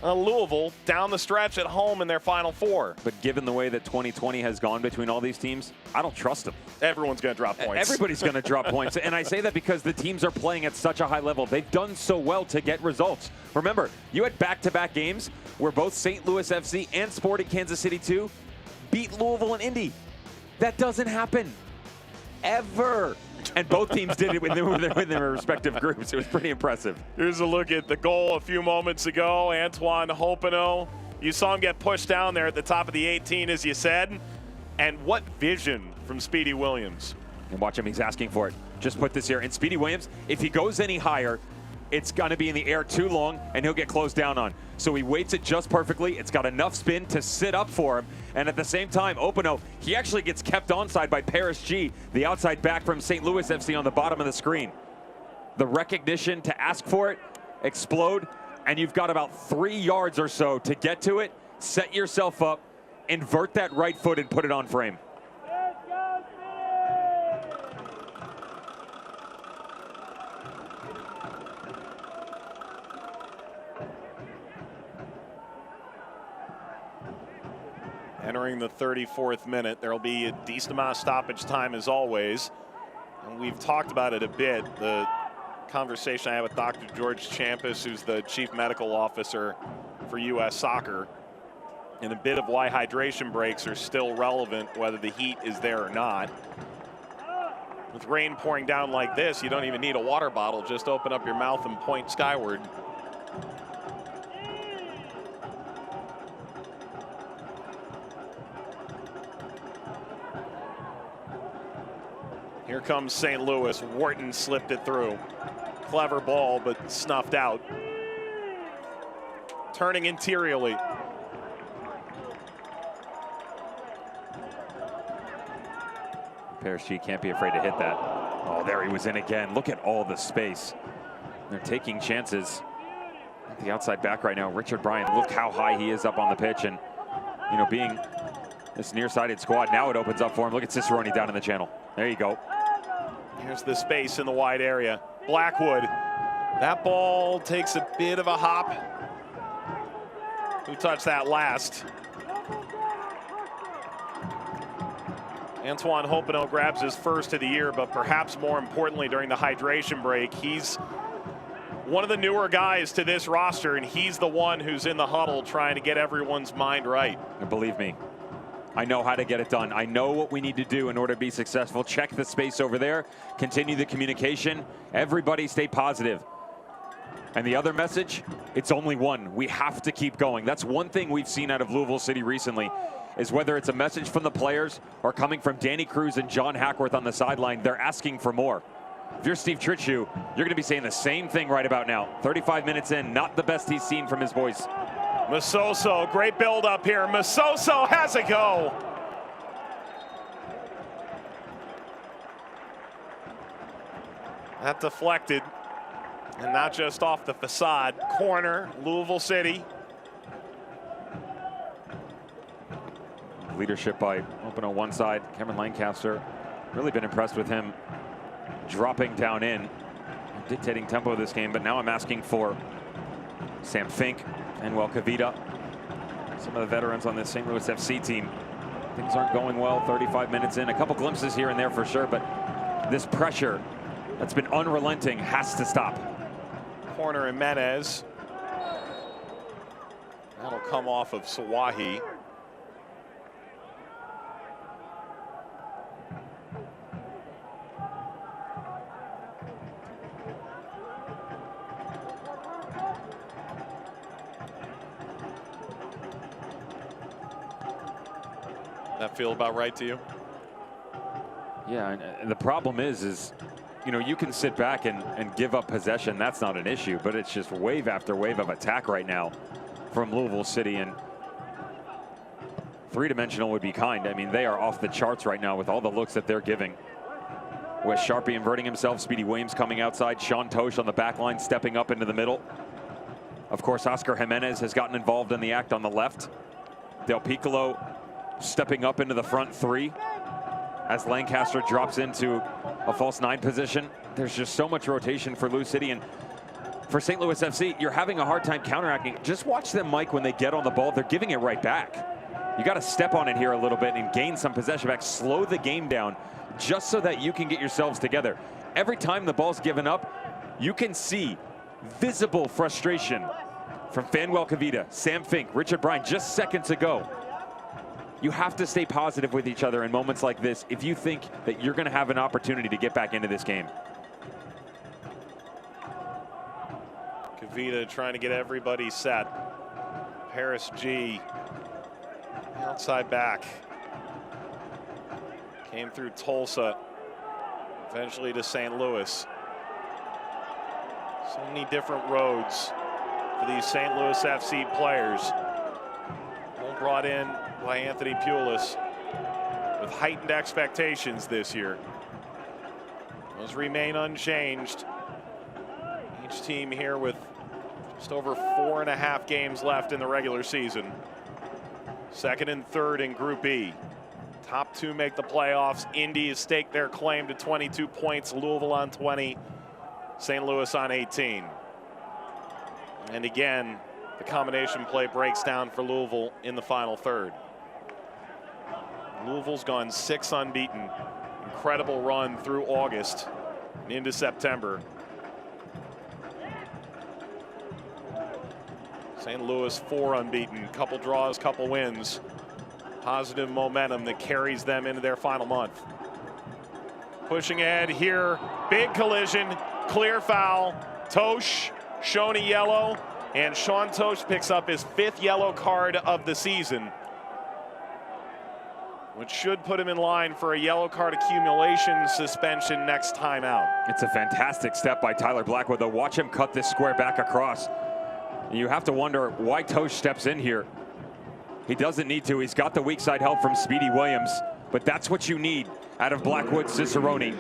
Speaker 1: Louisville down the stretch at home in their Final Four.
Speaker 15: But given the way that 2020 has gone between all these teams, I don't trust them.
Speaker 1: Everyone's going to drop points.
Speaker 15: Everybody's going to drop points. And I say that because the teams are playing at such a high level. They've done so well to get results. Remember, you had back-to-back games where both St. Louis FC and Sporting Kansas City 2 beat Louisville and Indy. That doesn't happen ever. And both teams did it when they were in their respective groups. It was pretty impressive.
Speaker 1: Here's a look at the goal a few moments ago. Antoine Openo. You saw him get pushed down there at the top of the 18, as you said. And what vision from Speedy Williams.
Speaker 15: And watch him, he's asking for it. Just put this here. And Speedy Williams, if he goes any higher, it's going to be in the air too long, and he'll get closed down on. So he weights it just perfectly. It's got enough spin to sit up for him. And at the same time, Openo, he actually gets kept onside by Paris G, the outside back from St. Louis FC on the bottom of the screen. The recognition to ask for it, explode, and you've got about 3 yards or so to get to it, set yourself up, invert that right foot, and put it on frame.
Speaker 1: Entering the 34th minute, there will be a decent amount of stoppage time as always. And we've talked about it a bit. The conversation I had with Dr. George Champus, who's the chief medical officer for U.S. Soccer, and a bit of why hydration breaks are still relevant, whether the heat is there or not. With rain pouring down like this, you don't even need a water bottle. Just open up your mouth and point skyward. Here comes St. Louis. Wharton slipped it through. Clever ball, but snuffed out. Turning interiorly.
Speaker 15: Paris G can't be afraid to hit that. Oh, there he was in again. Look at all the space. They're taking chances. At the outside back right now, Richard Bryant, look how high he is up on the pitch. And, you know, being this nearsighted squad, now it opens up for him. Look at Cicerone down in the channel. There you go.
Speaker 1: Here's the space in the wide area. Blackwood. That ball takes a bit of a hop. Who touched that last? Antoine Hopino grabs his first of the year, but perhaps more importantly during the hydration break, he's one of the newer guys to this roster, and he's the one who's in the huddle trying to get everyone's mind right.
Speaker 15: And believe me, I know how to get it done. I know what we need to do in order to be successful. Check the space over there, continue the communication. Everybody stay positive. And the other message, it's only one. We have to keep going. That's one thing we've seen out of Louisville City recently, is whether it's a message from the players or coming from Danny Cruz and John Hackworth on the sideline, they're asking for more. If you're Steve Trittschuh, you're going to be saying the same thing right about now. 35 minutes in, not the best he's seen from his boys.
Speaker 1: Masoso, great build up here. Masoso has a go. That deflected, and not just off the facade. Corner, Louisville City.
Speaker 15: Leadership by Open on one side. Cameron Lancaster, really been impressed with him dropping down in, dictating tempo of this game. But now I'm asking for Sam Fink and Kavita, some of the veterans on this St. Louis FC team. Things aren't going well 35 minutes in. A couple glimpses here and there for sure, but this pressure that's been unrelenting has to stop.
Speaker 1: Corner Jimenez. That'll come off of Sawahi. That feel about right to you?
Speaker 15: Yeah, and the problem is, you know, you can sit back and give up possession. That's not an issue, but it's just wave after wave of attack right now from Louisville City. And three-dimensional would be kind. I mean, they are off the charts right now with all the looks that they're giving. Wes Sharpie inverting himself, Speedy Williams coming outside, Sean Tosh on the back line stepping up into the middle. Of course, Oscar Jimenez has gotten involved in the act on the left. Del Piccolo stepping up into the front three as Lancaster drops into a false nine position. There's just so much rotation for Lou City, and for St. Louis FC, you're having a hard time counteracting. Just watch them, Mike, when they get on the ball, they're giving it right back. You got to step on it here a little bit and gain some possession back, slow the game down just so that you can get yourselves together. Every time the ball's given up, you can see visible frustration from Fanwell Kavita, Sam Fink, Richard Bryant just seconds ago. You have to stay positive with each other in moments like this if you think that you're going to have an opportunity to get back into this game.
Speaker 1: Kavita trying to get everybody set. Paris G, outside back. Came through Tulsa, eventually to St. Louis. So many different roads for these St. Louis FC players. All brought in by Anthony Pulis with heightened expectations this year. Those remain unchanged. Each team here with just over 4.5 games left in the regular season. Second and third in Group E. Top two make the playoffs. Indy has staked their claim to 22 points. Louisville on 20. St. Louis on 18. And again, the combination play breaks down for Louisville in the final third. Louisville's gone 6 unbeaten. Incredible run through August and into September. St. Louis 4 unbeaten, couple draws, couple wins. Positive momentum that carries them into their final month. Pushing ahead here, big collision, clear foul. Tosh shown a yellow, and Sean Tosh picks up his 5th yellow card of the season, which should put him in line for a yellow card accumulation suspension next time out.
Speaker 15: It's a fantastic step by Tyler Blackwood, though. Watch him cut this square back across. You have to wonder why Tosh steps in here. He doesn't need to. He's got the weak side help from Speedy Williams, but that's what you need out of Blackwood Cicerone.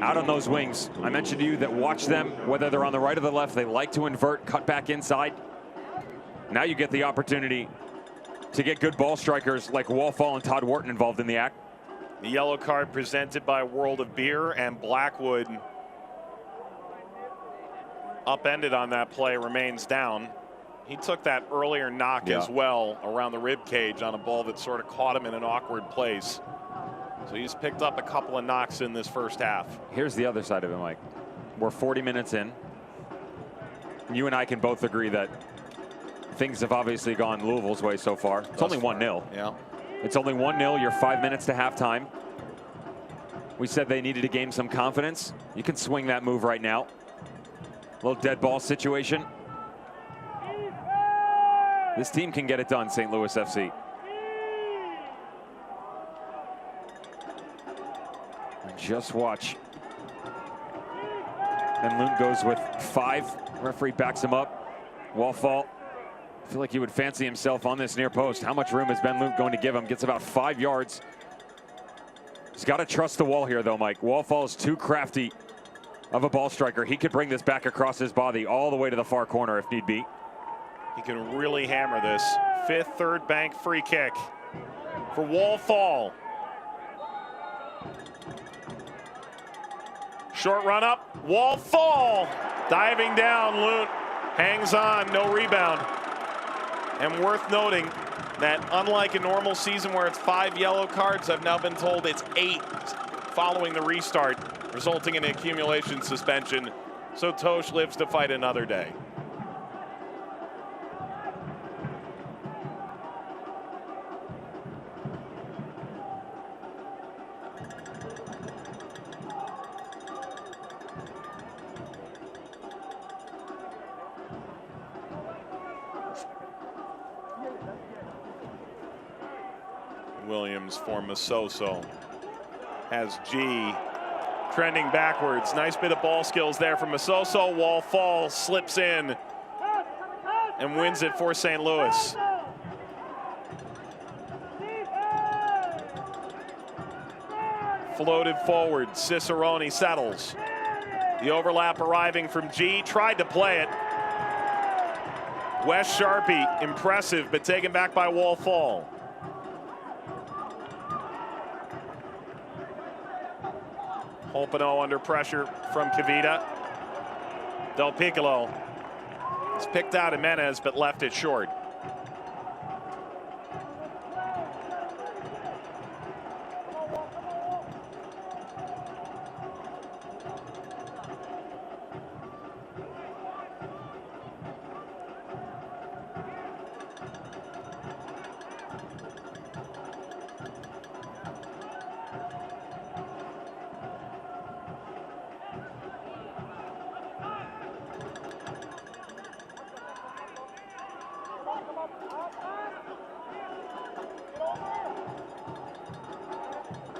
Speaker 15: out on those wings. I mentioned to you that watch them, whether they're on the right or the left, they like to invert, cut back inside. Now you get the opportunity to get good ball strikers like Wallfall and Todd Wharton involved in the act.
Speaker 1: The yellow card presented by World of Beer, and Blackwood upended on that play, remains down. He took that earlier knock as well around the rib cage on a ball that sort of caught him in an awkward place. So he's picked up a couple of knocks in this first half.
Speaker 15: Here's the other side of it, Mike. We're 40 minutes in. You and I can both agree that things have obviously gone Louisville's way so far. It's only 1-0.
Speaker 1: Yeah.
Speaker 15: It's only 1-0. You're 5 minutes to halftime. We said they needed to gain some confidence. You can swing that move right now. A little dead ball situation. This team can get it done, St. Louis FC. And just watch. And Loon goes with 5. Referee backs him up. Wallfall. I feel like he would fancy himself on this near post. How much room is Ben Luke going to give him? Gets about 5 yards. He's got to trust the wall here, though, Mike. Wallfall is too crafty of a ball striker. He could bring this back across his body all the way to the far corner if need be.
Speaker 1: He can really hammer this. 5th Third Bank free kick for Wallfall. Short run up. Wallfall diving down. Loon hangs on. No rebound. And worth noting that unlike a normal season where it's 5 yellow cards, I've now been told it's 8 following the restart, resulting in an accumulation suspension. So Tosh lives to fight another day. Williams for Masoso. Has G trending backwards. Nice bit of ball skills there from Masoso. Wallfall slips in and wins it for St. Louis. Floated forward. Cicerone settles. The overlap arriving from G. Tried to play it. Wes Sharpie, impressive, but taken back by Wallfall. Holpino under pressure from Kavita. Del Piccolo has picked out Jimenez, but left it short.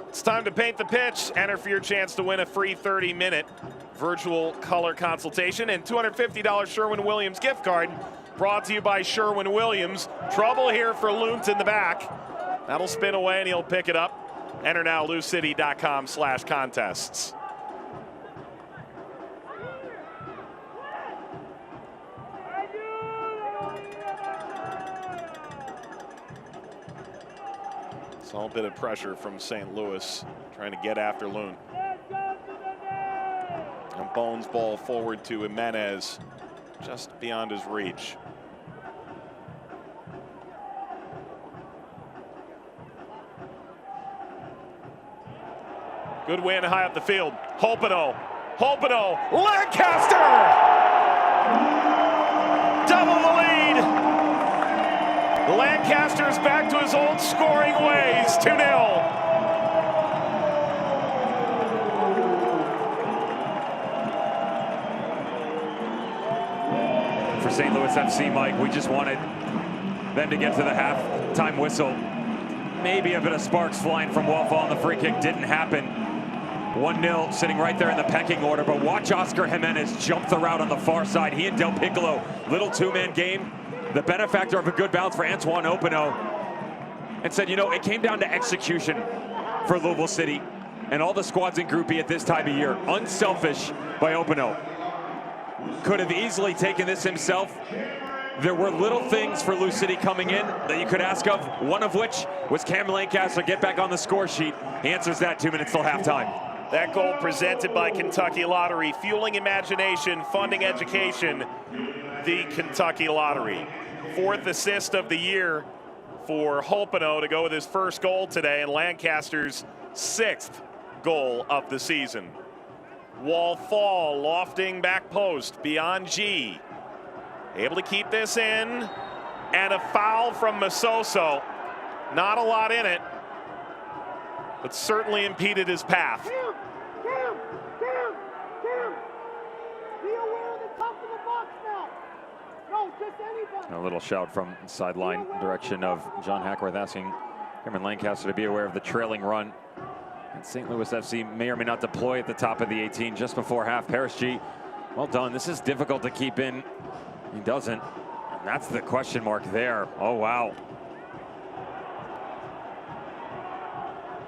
Speaker 1: It's time to paint the pitch. Enter for your chance to win a free 30-minute virtual color consultation and $250 Sherwin-Williams gift card, brought to you by Sherwin-Williams. Trouble here for Lunt in the back. That'll spin away and he'll pick it up. Enter now, LouCity.com/contests. Small bit of pressure from St. Louis, trying to get after Loon. And Bones ball forward to Jimenez, just beyond his reach. Good win high up the field. Holpino, Lancaster! Double the lead. Lancaster's back to his old scoring ways, 2-0.
Speaker 15: For St. Louis FC, Mike, we just wanted them to get to the halftime whistle. Maybe a bit of sparks flying from Wallfall on the free kick. Didn't happen. 1-0, sitting right there in the pecking order. But watch Oscar Jimenez jump the route on the far side. He and Del Piccolo, little two-man game. The benefactor of a good bounce for Antoine Opino, and said, you know, it came down to execution for Louisville City. and all the squads in Group E at this time of year. Unselfish by Openo. Could have easily taken this himself. There were little things for Lou City coming in that you could ask of, one of which was Cam Lancaster get back on the score sheet. He answers that 2 minutes till halftime.
Speaker 1: That goal presented by Kentucky Lottery, fueling imagination, funding education, the Kentucky Lottery. 4th assist of the year for Openo to go with his first goal today, and Lancaster's 6th goal of the season. Wall fall, lofting back post, beyond G. Able to keep this in, and a foul from Masoso. Not a lot in it, but certainly impeded his path.
Speaker 15: A little shout from sideline direction of John Hackworth asking Cameron Lancaster to be aware of the trailing run. And St. Louis FC may or may not deploy at the top of the 18 just before half. Paris G, well done. This is difficult to keep in. He doesn't. And that's the question mark there. Oh, wow.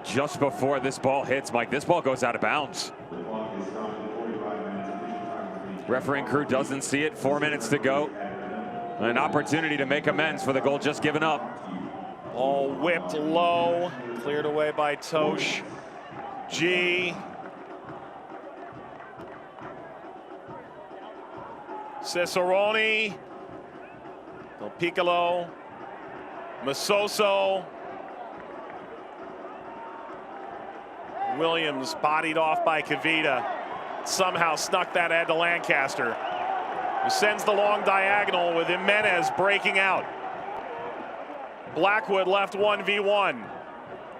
Speaker 15: Just before this ball hits, Mike, this ball goes out of bounds. Refereeing crew doesn't see it. 4 minutes to go. An opportunity to make amends for the goal just given up.
Speaker 1: Ball whipped low, cleared away by Tosh. G. Cicerone. Del Piccolo. Masoso. Williams bodied off by Kavita. Somehow snuck that ahead to Lancaster, who sends the long diagonal with Jimenez breaking out. Blackwood left 1v1.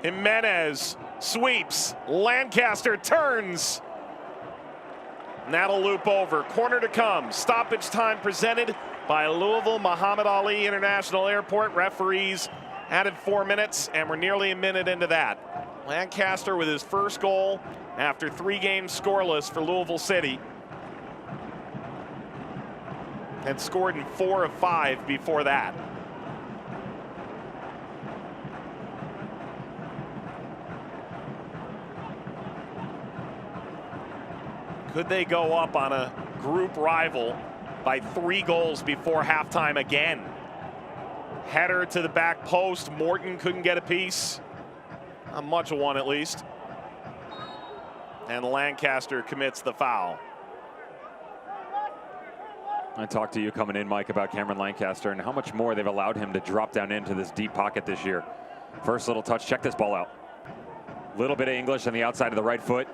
Speaker 1: Jimenez sweeps. Lancaster turns. And that'll loop over. Corner to come. Stoppage time presented by Louisville Muhammad Ali International Airport. Referees added 4 minutes, and we're nearly a minute into that. Lancaster with his first goal after 3 games scoreless for Louisville City. Had scored in 4 of 5 before that. Could they go up on a group rival by 3 goals before halftime again? Header to the back post. Morton couldn't get a piece. Not much of one, at least. And Lancaster commits the foul.
Speaker 15: I talked to you coming in, Mike, about Cameron Lancaster and how much more they've allowed him to drop down into this deep pocket this year. First little touch, check this ball out. Little bit of English on the outside of the right foot.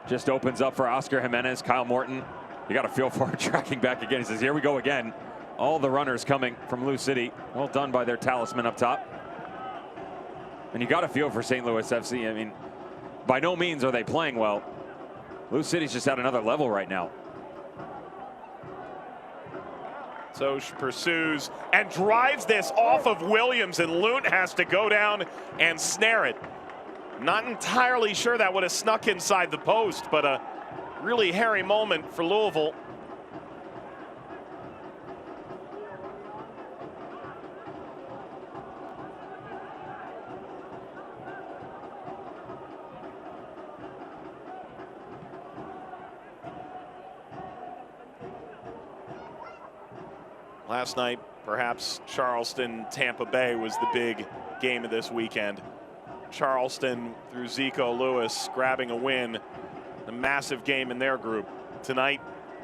Speaker 15: Just opens up for Oscar Jimenez. Kyle Morton, you got a feel for it, tracking back again. He says, here we go again. All the runners coming from Lou City. Well done by their talisman up top. And you got a feel for St. Louis FC. I mean, by no means are they playing well. Lou City's just at another level right now.
Speaker 1: Soch pursues and drives this off of Williams, and Lunt has to go down and snare it. Not entirely sure that would have snuck inside the post, but a really hairy moment for Louisville. Last night, perhaps Charleston, Tampa Bay was the big game of this weekend. Charleston, through Zico Lewis, grabbing a win, a massive game in their group. Tonight,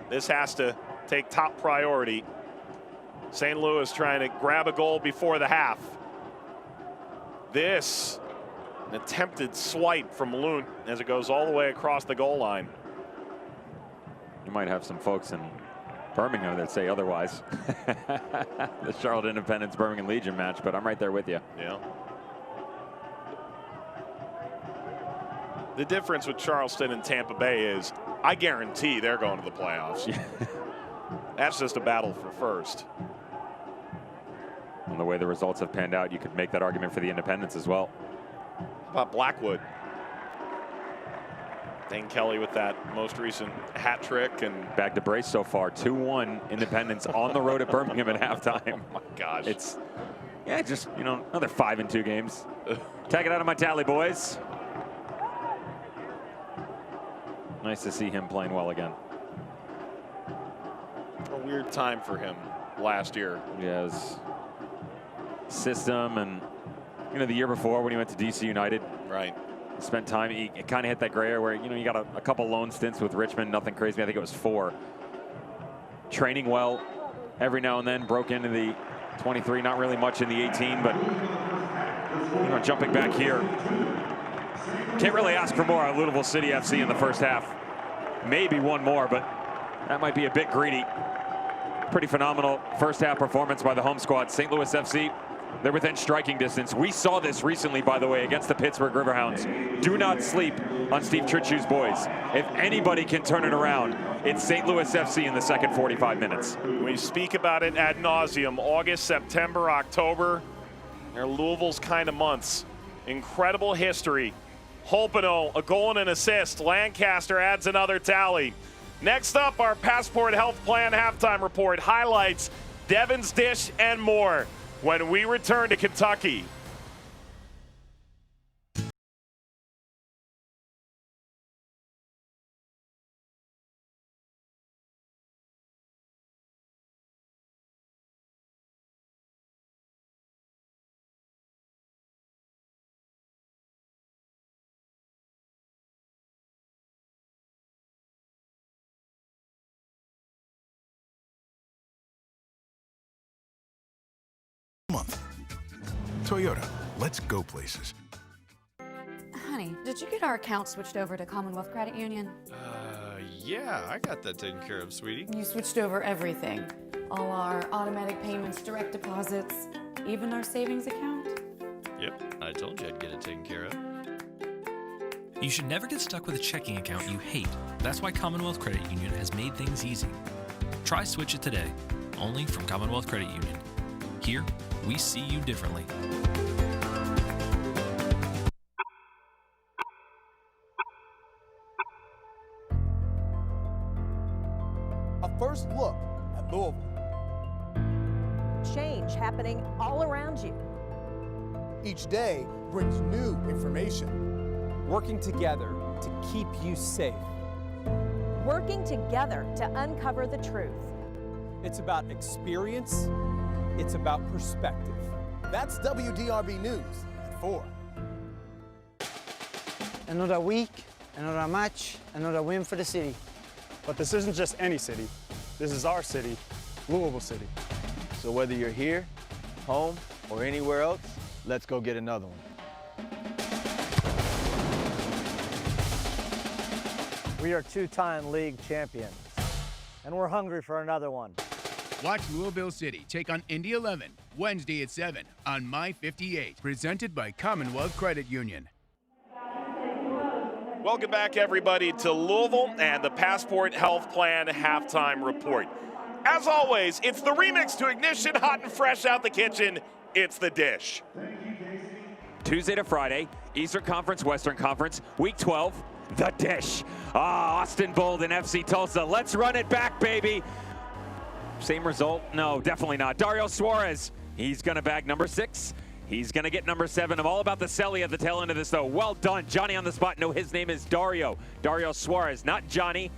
Speaker 1: this has to take top priority. St. Louis trying to grab a goal before the half. This, an attempted swipe from Lunt as it goes all the way across the goal line.
Speaker 15: You might have some folks in Birmingham that say otherwise. The Charlotte Independence Birmingham Legion match, but I'm right there with you.
Speaker 1: Yeah. The difference with Charleston and Tampa Bay is I guarantee they're going to the playoffs. That's just a battle for first.
Speaker 15: And the way the results have panned out, you could make that argument for the Independents as well.
Speaker 1: How about Blackwood? Dane Kelly with that most recent hat trick and
Speaker 15: bagged a brace so far. 2-1 Independence on the road at Birmingham at halftime.
Speaker 1: Oh my gosh.
Speaker 15: It's, yeah, just, you know, another 5 in 2 games. Take it out of my tally, boys. Nice to see him playing well again.
Speaker 1: A weird time for him last year.
Speaker 15: Yeah, his system, and the year before when he went to DC United.
Speaker 1: Right.
Speaker 15: Spent time, he kind of hit that gray area where, you got a couple loan stints with Richmond, nothing crazy. I think it was 4. Training well every now and then, broke into the 23, not really much in the 18, but jumping back here. Can't really ask for more out of Louisville City FC in the first half. Maybe one more, but that might be a bit greedy. Pretty phenomenal first half performance by the home squad. St. Louis FC, they're within striking distance. We saw this recently, by the way, against the Pittsburgh Riverhounds. Do not sleep on Steve Tritschew's boys. If anybody can turn it around, it's St. Louis FC in the second 45 minutes.
Speaker 1: We speak about it ad nauseum. August, September, October. They're Louisville's kind of months. Incredible history. Holpino, a goal and an assist. Lancaster adds another tally. Next up, our Passport Health Plan halftime report, highlights, Devin's Dish, and more when we return to Kentucky.
Speaker 3: Month. Toyota, let's go places.
Speaker 5: Honey, did you get our account switched over to Commonwealth Credit Union?
Speaker 6: Yeah, I got that taken care of, sweetie.
Speaker 5: You switched over everything. All our automatic payments, direct deposits, even our savings account?
Speaker 6: Yep, I told you I'd get it taken care of.
Speaker 7: You should never get stuck with a checking account you hate. That's why Commonwealth Credit Union has made things easy. Try Switch It today, only from Commonwealth Credit Union. Here, we see you differently.
Speaker 16: A first look at Louisville.
Speaker 17: Change happening all around you.
Speaker 16: Each day brings new information.
Speaker 8: Working together to keep you safe.
Speaker 17: Working together to uncover the truth.
Speaker 8: It's about experience. It's about perspective.
Speaker 16: That's WDRB News at 4.
Speaker 18: Another week, another match, another win for the city.
Speaker 19: But this isn't just any city. This is our city, Louisville City. So whether you're here, home, or anywhere else, let's go get another one. We are 2-time league champions, and we're hungry for another one.
Speaker 13: Watch Louisville City take on Indy 11 Wednesday at 7 on My 58, presented by Commonwealth Credit Union.
Speaker 1: Welcome back, everybody, to Louisville and the Passport Health Plan halftime report. As always, it's the remix to Ignition, hot and fresh out the kitchen. It's The Dish.
Speaker 15: Tuesday to Friday, Eastern Conference, Western Conference, Week 12, The Dish. Austin Bold and FC Tulsa. Let's run it back, baby. Same result? No, definitely not. Dario Suarez, he's going to bag number 6. He's going to get number 7. I'm all about the celly at the tail end of this, though. Well done. Johnny on the spot. No, his name is Dario. Dario Suarez, not Johnny.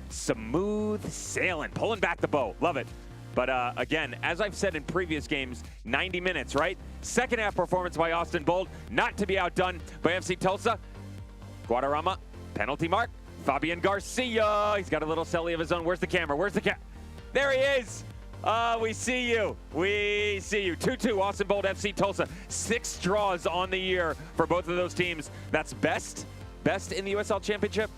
Speaker 15: Smooth sailing. Pulling back the bow. Love it. But again, as I've said in previous games, 90 minutes, right? Second half performance by Austin Bold. Not to be outdone by FC Tulsa. Guadarrama, penalty mark. Fabian Garcia. He's got a little celly of his own. Where's the camera? Where's the camera? There he is. We see you. We see you. 2-2, Austin Bold, FC Tulsa. 6 draws on the year for both of those teams. That's best in the USL Championship?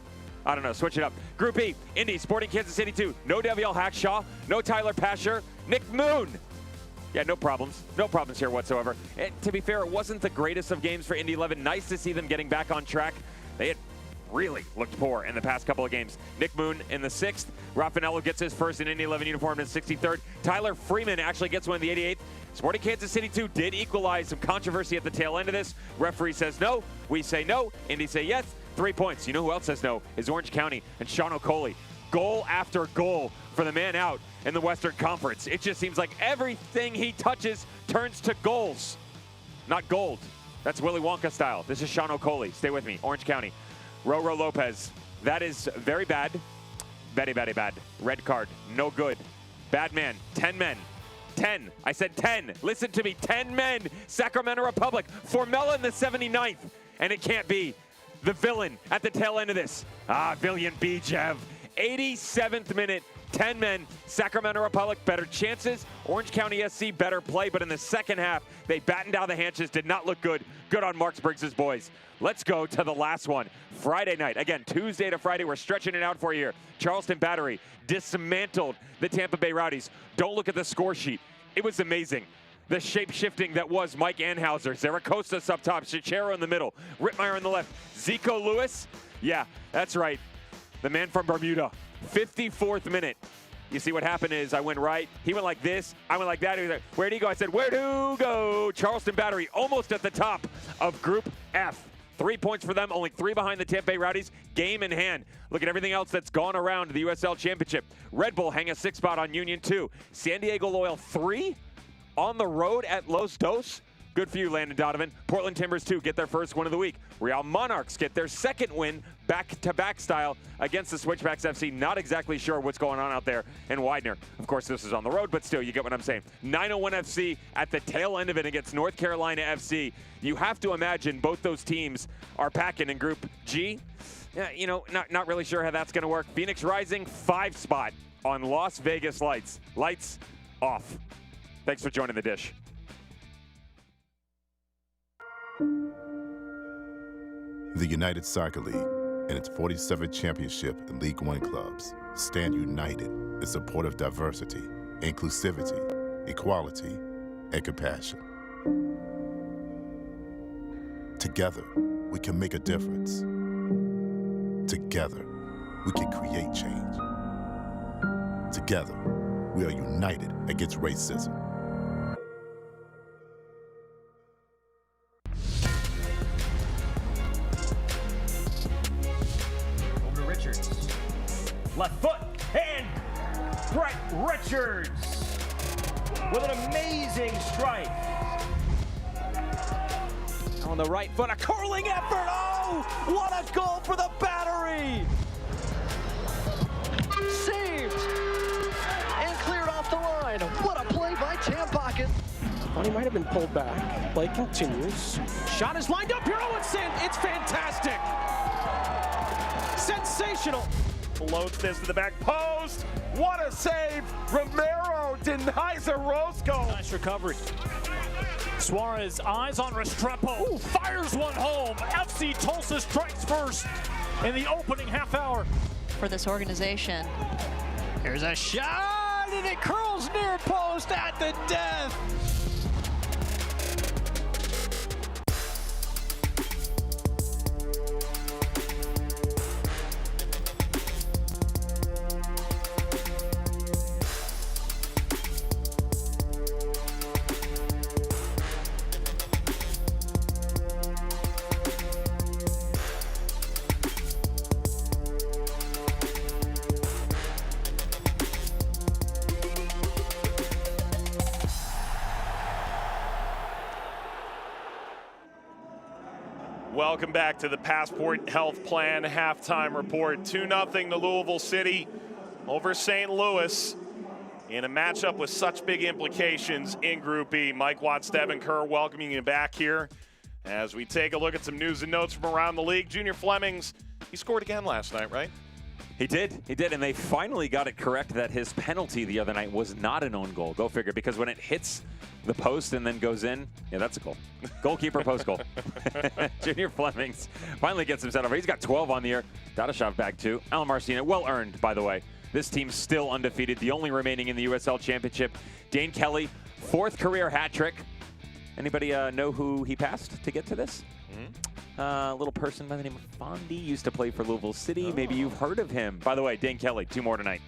Speaker 15: I don't know. Switch it up. Group E, Indy, Sporting Kansas City 2. No Deviel Hackshaw. No Tyler Pasher. Nick Moon. Yeah, no problems. No problems here whatsoever. And to be fair, it wasn't the greatest of games for Indy 11. Nice to see them getting back on track. They had really looked poor in the past couple of games. Nick Moon in the 6th. Raffanello gets his first in Indy 11 uniform in the 63rd. Tyler Freeman actually gets one in the 88th. Sporting Kansas City 2 did equalize. Some controversy at the tail end of this. Referee says no. We say no. Indy say yes. 3 points. You know who else says no? Is Orange County and Sean Okoli. Goal after goal for the man out in the Western Conference. It just seems like everything he touches turns to goals. Not gold. That's Willy Wonka style. This is Sean Okoli. Stay with me. Orange County. Roro Lopez That is very bad. Very, very bad. Red card. No good. Bad man. 10 men. 10. I said 10. Listen to me. 10 men. Sacramento Republic. Formella in the 79th. And it can't be. The villain at the tail end of this. Villian Bijev. 87th minute. 10 men. Sacramento Republic, better chances. Orange County SC, better play. But in the second half, they battened down the hatches. Did not look good. Good on Mark Briggs' boys. Let's go to the last one. Friday night. Again, Tuesday to Friday. We're stretching it out for you here. Charleston Battery dismantled the Tampa Bay Rowdies. Don't look at the score sheet. It was amazing. The shape-shifting that was Mike Anhauser. Zaragoza up top. Chichero in the middle. Rittmeyer on the left. Zico Lewis. Yeah, that's right. The man from Bermuda. 54th minute. You see what happened is I went right. He went like this. I went like that. He was like, where'd he go? I said, where'd you go? Charleston Battery almost at the top of Group F. 3 points for them, only 3 behind the Tampa Bay Rowdies. Game in hand. Look at everything else that's gone around the USL Championship. Red Bull hang a 6th spot on Union 2. San Diego Loyal 3 on the road at Los Dos. Good for you, Landon Donovan. Portland Timbers 2 get their first win of the week. Real Monarchs get their second win back-to-back style against the Switchbacks FC. Not exactly sure what's going on out there in Widener. Of course, this is on the road, but still, you get what I'm saying. 901 FC at the tail end of it against North Carolina FC. You have to imagine both those teams are packing in Group G. You know, not really sure how that's going to work. Phoenix Rising, 5 spot on Las Vegas Lights. Lights off. Thanks for joining the dish.
Speaker 20: The United Soccer League and its 47th championship in League One clubs stand united in support of diversity, inclusivity, equality, and compassion. Together, we can make a difference. Together, we can create change. Together, we are united against racism.
Speaker 21: Left foot, and Brett Richards with an amazing strike. On the right foot, a curling effort. Oh, what a goal for the Battery.
Speaker 22: Saved and cleared off the line. What a play by Tampocket.
Speaker 23: Thought he might have been pulled back. Play continues.
Speaker 21: Shot is lined up here. Oh, it's fantastic. Sensational.
Speaker 1: Floats this to the back post. What a save. Romero denies Orozco.
Speaker 21: Nice recovery. Suarez eyes on Restrepo. Ooh, fires one home. FC Tulsa strikes first in the opening half hour.
Speaker 24: For this organization.
Speaker 21: Here's a shot, and it curls near post at the death.
Speaker 1: Welcome back to the Passport Health Plan halftime report. 2-0 to Louisville City over St. Louis in a matchup with such big implications in Group E. Mike Watts, Devin Kerr, welcoming you back here as we take a look at some news and notes from around the league. Junior Flemings, he scored again last night, right?
Speaker 15: He did, and they finally got it correct that his penalty the other night was not an own goal. Go figure, because when it hits the post and then goes in, yeah, that's a goal. Goalkeeper post goal. Junior Flemings finally gets him set over. He's got 12 on the year. Dadashov back 2. Alan Marcina, well earned, by the way. This team's still undefeated, the only remaining in the USL Championship. Dane Kelly, 4th career hat trick. Anybody know who he passed to get to this? A little person by the name of Fondi, used to play for Louisville City. Oh. Maybe you've heard of him. By the way, Dane Kelly, 2 more tonight.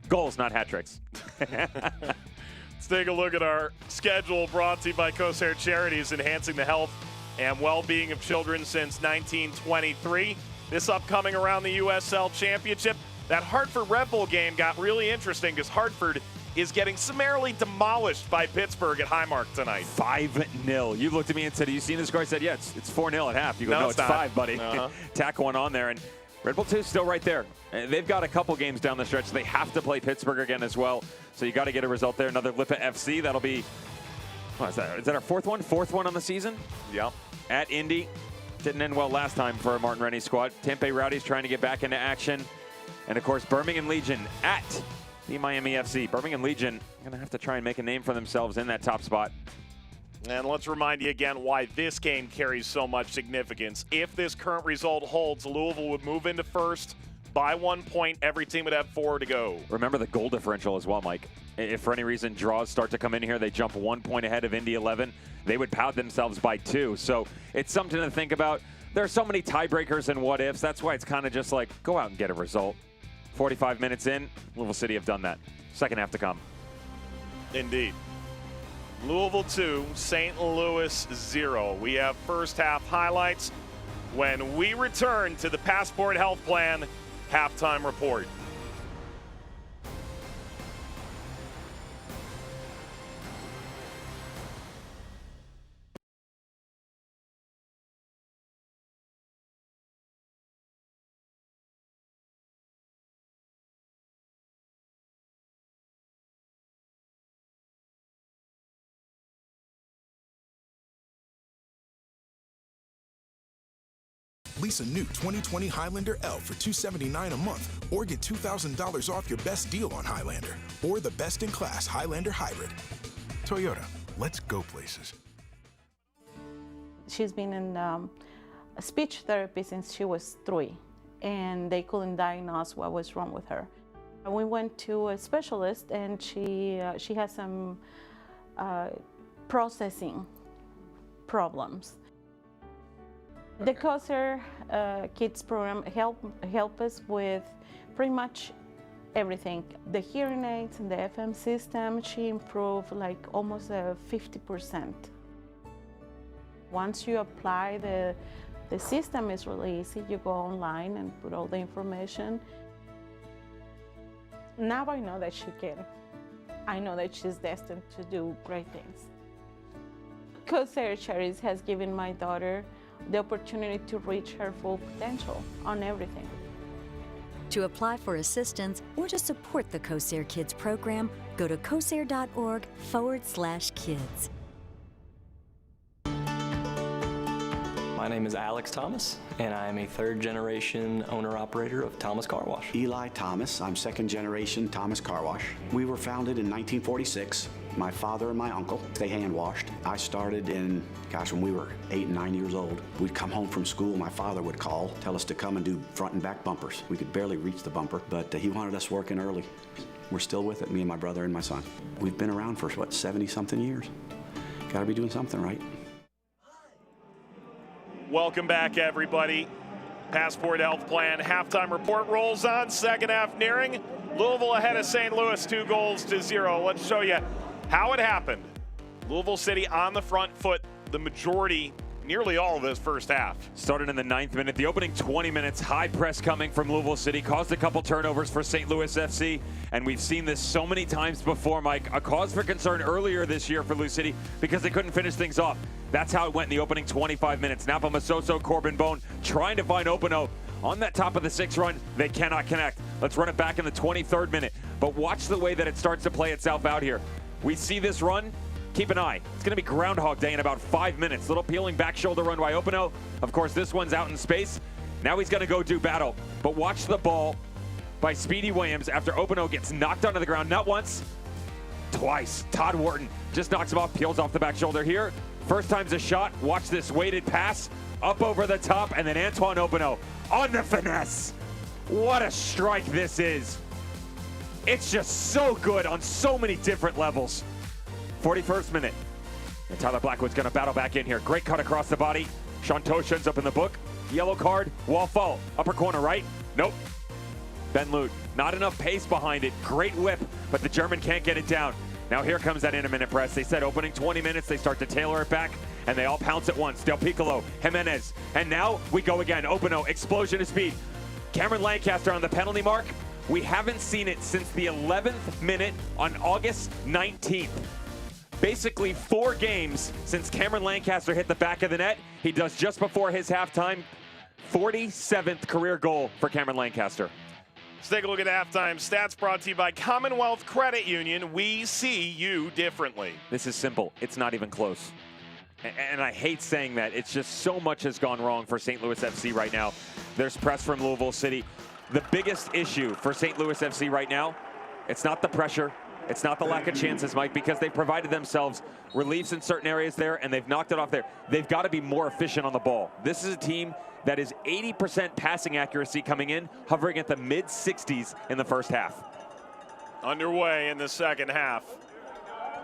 Speaker 15: Goals, not hat tricks.
Speaker 1: Let's take a look at our schedule, brought to you by Corsair Charities, enhancing the health and well-being of children since 1923. This upcoming around the USL Championship, that Hartford Red Bull game got really interesting because Hartford is getting summarily demolished by Pittsburgh at Highmark tonight.
Speaker 15: 5-0. You looked at me and said, "Have you seen the score?" I said, "Yeah, it's 4-0 at half." You go, "No, it's 5, buddy." Tack one on there. And Red Bull 2 still right there. They've got a couple games down the stretch. They have to play Pittsburgh again as well. So you got to get a result there. Another Lipa FC. That'll be, what is that? Is that our fourth one? Fourth one on the season?
Speaker 1: Yep.
Speaker 15: At Indy. Didn't end well last time for Martin Rennie's squad. Tampa Rowdies trying to get back into action. And of course, Birmingham Legion at the Miami FC. Birmingham Legion going to have to try and make a name for themselves in that top spot.
Speaker 1: And let's remind you again why this game carries so much significance. If this current result holds, Louisville would move into first by 1 point. Every team would have 4 to go.
Speaker 15: Remember the goal differential as well, Mike. If for any reason draws start to come in here, they jump 1 point ahead of Indy 11. They would pout themselves by 2. So it's something to think about. There are so many tiebreakers and what ifs. That's why it's kind of just like, go out and get a result. 45 minutes in, Louisville City have done that. Second half to come.
Speaker 1: Indeed. Louisville 2, St. Louis 0. We have first half highlights when we return to the Passport Health Plan halftime report.
Speaker 3: Lease a new 2020 Highlander L for $279 a month, or get $2,000 off your best deal on Highlander, or the best-in-class Highlander Hybrid. Toyota, let's go places.
Speaker 2: She's been in speech therapy since she was 3, and they couldn't diagnose what was wrong with her. We went to a specialist, and she has some processing problems. The COSER Kids program help us with pretty much everything. The hearing aids and the FM system, she improved like almost 50%. Once you apply the system is really easy. You go online and put all the information. Now I know that she can. I know that she's destined to do great things. COSER Charities has given my daughter the opportunity to reach her full potential on everything.
Speaker 4: To apply for assistance or to support the COSER Kids program, go to coser.org/kids.
Speaker 9: My name is Alex Thomas, and I am a third-generation owner-operator of Thomas Car Wash.
Speaker 10: Eli Thomas. I'm second-generation Thomas Car Wash. We were founded in 1946. My father and my uncle, they hand-washed. I started in, when we were 8 and 9 years old. We'd come home from school, my father would call, tell us to come and do front and back bumpers. We could barely reach the bumper, but he wanted us working early. We're still with it, me and my brother and my son. We've been around for, 70-something years. Gotta be doing something right.
Speaker 1: Welcome back, everybody. Passport Health Plan halftime report rolls on. Second half nearing. Louisville ahead of St. Louis 2-0. Let's show you how it happened. Louisville City on the front foot, the majority, nearly all of this first half.
Speaker 15: Started in the 9th minute. The opening 20 minutes, high press coming from Louisville City, caused a couple turnovers for St. Louis FC, and we've seen this so many times before, Mike. A cause for concern earlier this year for Louisville City because they couldn't finish things off. That's how it went in the opening 25 minutes. Napa Masoso, Corbin Bone trying to find Openo on that top of the 6 run. They cannot connect. Let's run it back in the 23rd minute. But watch the way that it starts to play itself out here. We see this run. Keep an eye. It's going to be Groundhog Day in about 5 minutes. Little peeling back shoulder run by Openo. Of course, this one's out in space. Now he's going to go do battle. But watch the ball by Speedy Williams after Openo gets knocked onto the ground. Not once, twice. Todd Wharton just knocks him off, peels off the back shoulder here. First time's a shot. Watch this weighted pass up over the top, and then Antoine Openo on the finesse. What a strike this is. It's just so good on so many different levels. 41st minute. And Tyler Blackwood's going to battle back in here. Great cut across the body. Sean Tosh ends up in the book. Yellow card, wall fall. Upper corner right. Nope. Ben Lute. Not enough pace behind it. Great whip, but the German can't get it down. Now here comes that intermittent press. They said opening 20 minutes, they start to tailor it back, and they all pounce at once. Del Piccolo, Jimenez, and now we go again. Openo, explosion of speed. Cameron Lancaster on the penalty mark. We haven't seen it since the 11th minute on August 19th. Basically 4 games since Cameron Lancaster hit the back of the net. He does just before his halftime 47th career goal for Cameron Lancaster.
Speaker 1: Let's take a look at halftime stats brought to you by Commonwealth Credit Union. We see you differently.
Speaker 15: This is simple. It's not even close. And I hate saying that. It's just so much has gone wrong for St. Louis FC right now. There's press from Louisville City. The biggest issue for St. Louis FC right now, it's not the pressure. It's not the lack of chances, Mike, because they've provided themselves reliefs in certain areas there, and they've knocked it off there. They've got to be more efficient on the ball. This is a team that is 80% passing accuracy coming in, hovering at the mid-60s in the first half.
Speaker 1: Underway in the second half.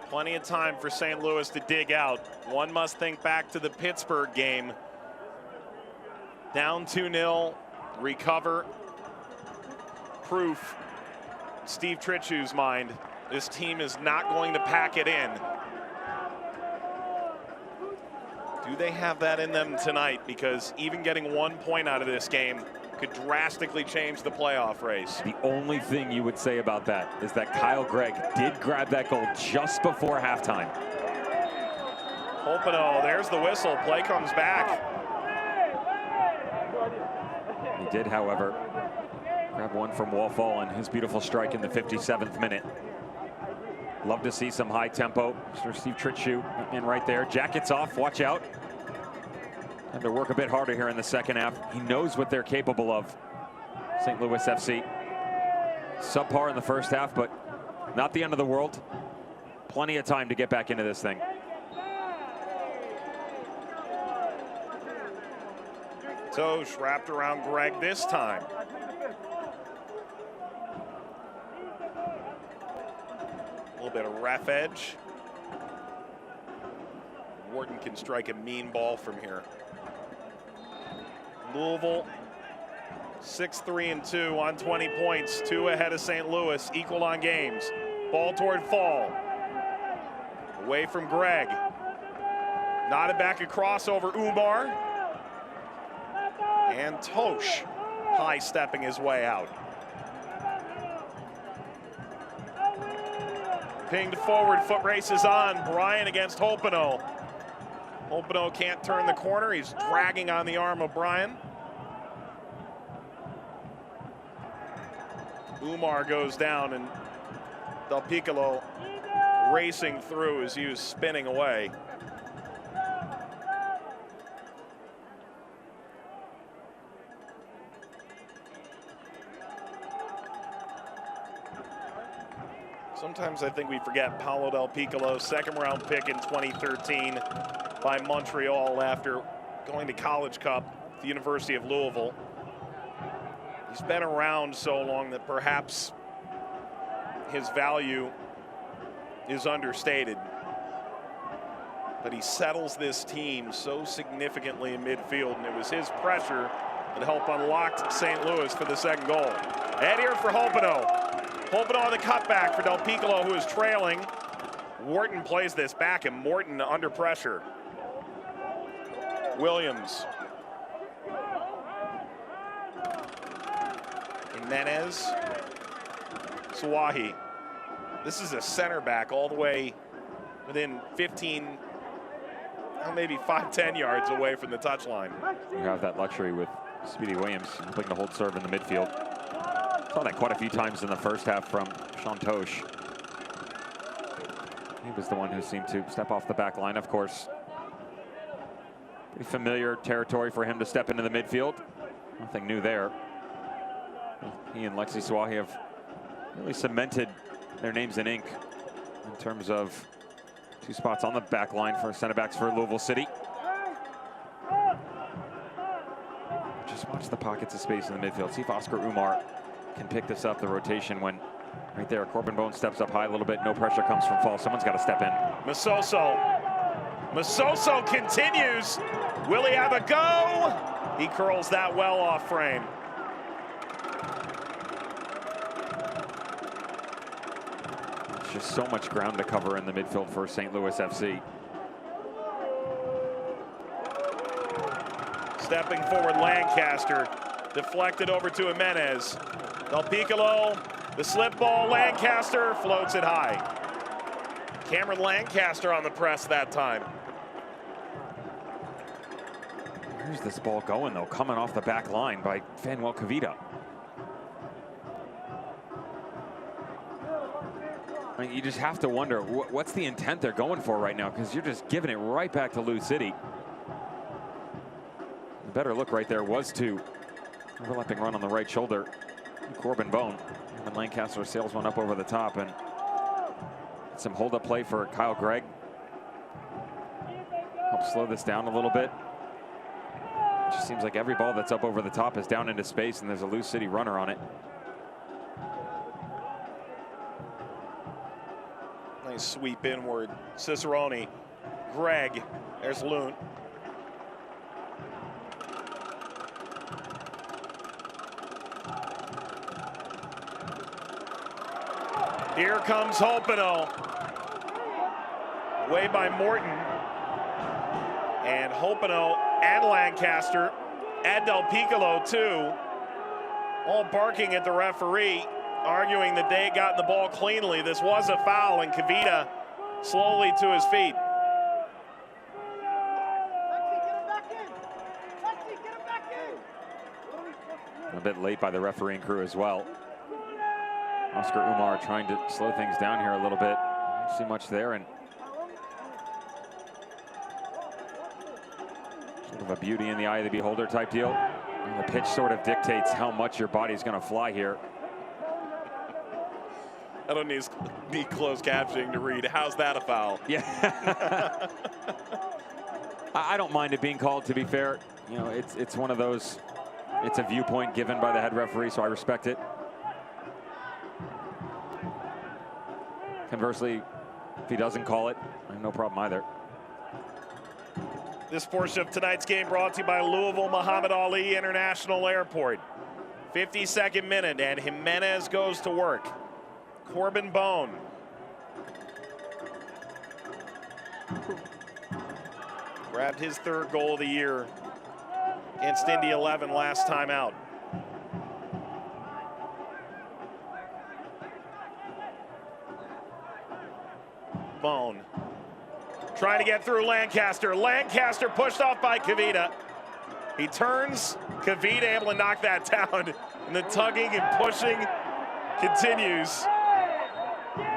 Speaker 1: Plenty of time for St. Louis to dig out. One must think back to the Pittsburgh game. Down 2-0, recover. Proof, Steve Tritschew's mind, this team is not going to pack it in. Do they have that in them tonight? Because even getting 1 point out of this game could drastically change the playoff race.
Speaker 15: The only thing you would say about that is that Kyle Gregg did grab that goal just before halftime.
Speaker 1: Holpino, there's the whistle. Play comes back.
Speaker 15: He did, however, grab one from Wallfall on his beautiful strike in the 57th minute. Love to see some high tempo. Mr. Steve Tritschew in right there. Jackets off, watch out. Have to work a bit harder here in the second half. He knows what they're capable of. St. Louis FC. Subpar in the first half, but not the end of the world. Plenty of time to get back into this thing.
Speaker 1: Tosh wrapped around Gregg this time. A little bit of ref edge. Wharton can strike a mean ball from here. Louisville 6-3-2 on 20 points, 2 ahead of St. Louis, equal on games. Ball toward Fall. Away from Gregg. Nodded back across over Umar. And Tosh high stepping his way out. Pinged forward, foot races on. Bryan against Holpino. Holpino can't turn the corner. He's dragging on the arm of Bryan. Umar goes down and Del Piccolo racing through as he was spinning away. Sometimes I think we forget Paulo Del Piccolo, second-round pick in 2013 by Montreal after going to College Cup at the University of Louisville. He's been around so long that perhaps his value is understated. But he settles this team so significantly in midfield, and it was his pressure that helped unlock St. Louis for the second goal. And here for Holpino. Holpino on the cutback for Del Piccolo, who is trailing. Wharton plays this back, and Morton under pressure. Williams. Jimenez. Swahi. This is a center back all the way within 15, maybe 5-10 yards away from the touchline.
Speaker 15: You have that luxury with Speedy Williams hoping to hold serve in the midfield. Saw that quite a few times in the first half from Sean Tosh. He was the one who seemed to step off the back line, of course. Pretty familiar territory for him to step into the midfield. Nothing new there. He and Lexi Swahi have really cemented their names in ink in terms of 2 spots on the back line for center backs for Louisville City. Just watch the pockets of space in the midfield. See if Oscar Umar can pick this up, the rotation, when right there Corbin Bone steps up high a little bit. No pressure comes from Fall. Someone's got to step in.
Speaker 1: Masoso continues. Will he have a go? He curls that well off frame.
Speaker 15: There's just so much ground to cover in the midfield for St. Louis FC.
Speaker 1: Stepping forward, Lancaster. Deflected over to Jimenez. Del Piccolo, the slip ball, Lancaster floats it high. Cameron Lancaster on the press that time.
Speaker 15: Where's this ball going, though? Coming off the back line by Fanuel Kavita. I mean, you just have to wonder, what's the intent they're going for right now? Because you're just giving it right back to Lou City. The better look right there was to overlapping run on the right shoulder. Corbin Bone. And Lancaster sails one up over the top, and some hold-up play for Kyle Gregg. Help slow this down a little bit. It just seems like every ball that's up over the top is down into space, and there's a Lou City runner on it.
Speaker 1: Nice sweep inward. Cicerone, Gregg, there's Loon. Here comes Hopino. Away by Morton. And Hopino and Lancaster, and Del Piccolo too, all barking at the referee, arguing that they had gotten the ball cleanly. This was a foul, and Kavita slowly to his feet.
Speaker 15: A bit late by the refereeing crew as well. Oscar Umar trying to slow things down here a little bit. Don't see much there, and sort of a beauty in the eye of the beholder type deal. And the pitch sort of dictates how much your body's going to fly here.
Speaker 1: I don't need closed captioning to read. How's that a foul?
Speaker 15: Yeah. I don't mind it being called, to be fair. You know, it's one of those, it's a viewpoint given by the head referee, so I respect it. Conversely, if he doesn't call it, I have no problem either.
Speaker 1: This portion of tonight's game brought to you by Louisville Muhammad Ali International Airport. 52nd minute, and Jimenez goes to work. Corbin Bone. Grabbed his third goal of the year against Indy 11 last time out. Bone trying to get through Lancaster. Lancaster pushed off by Kavita. He turns, Kavita able to knock that down, and the tugging and pushing continues.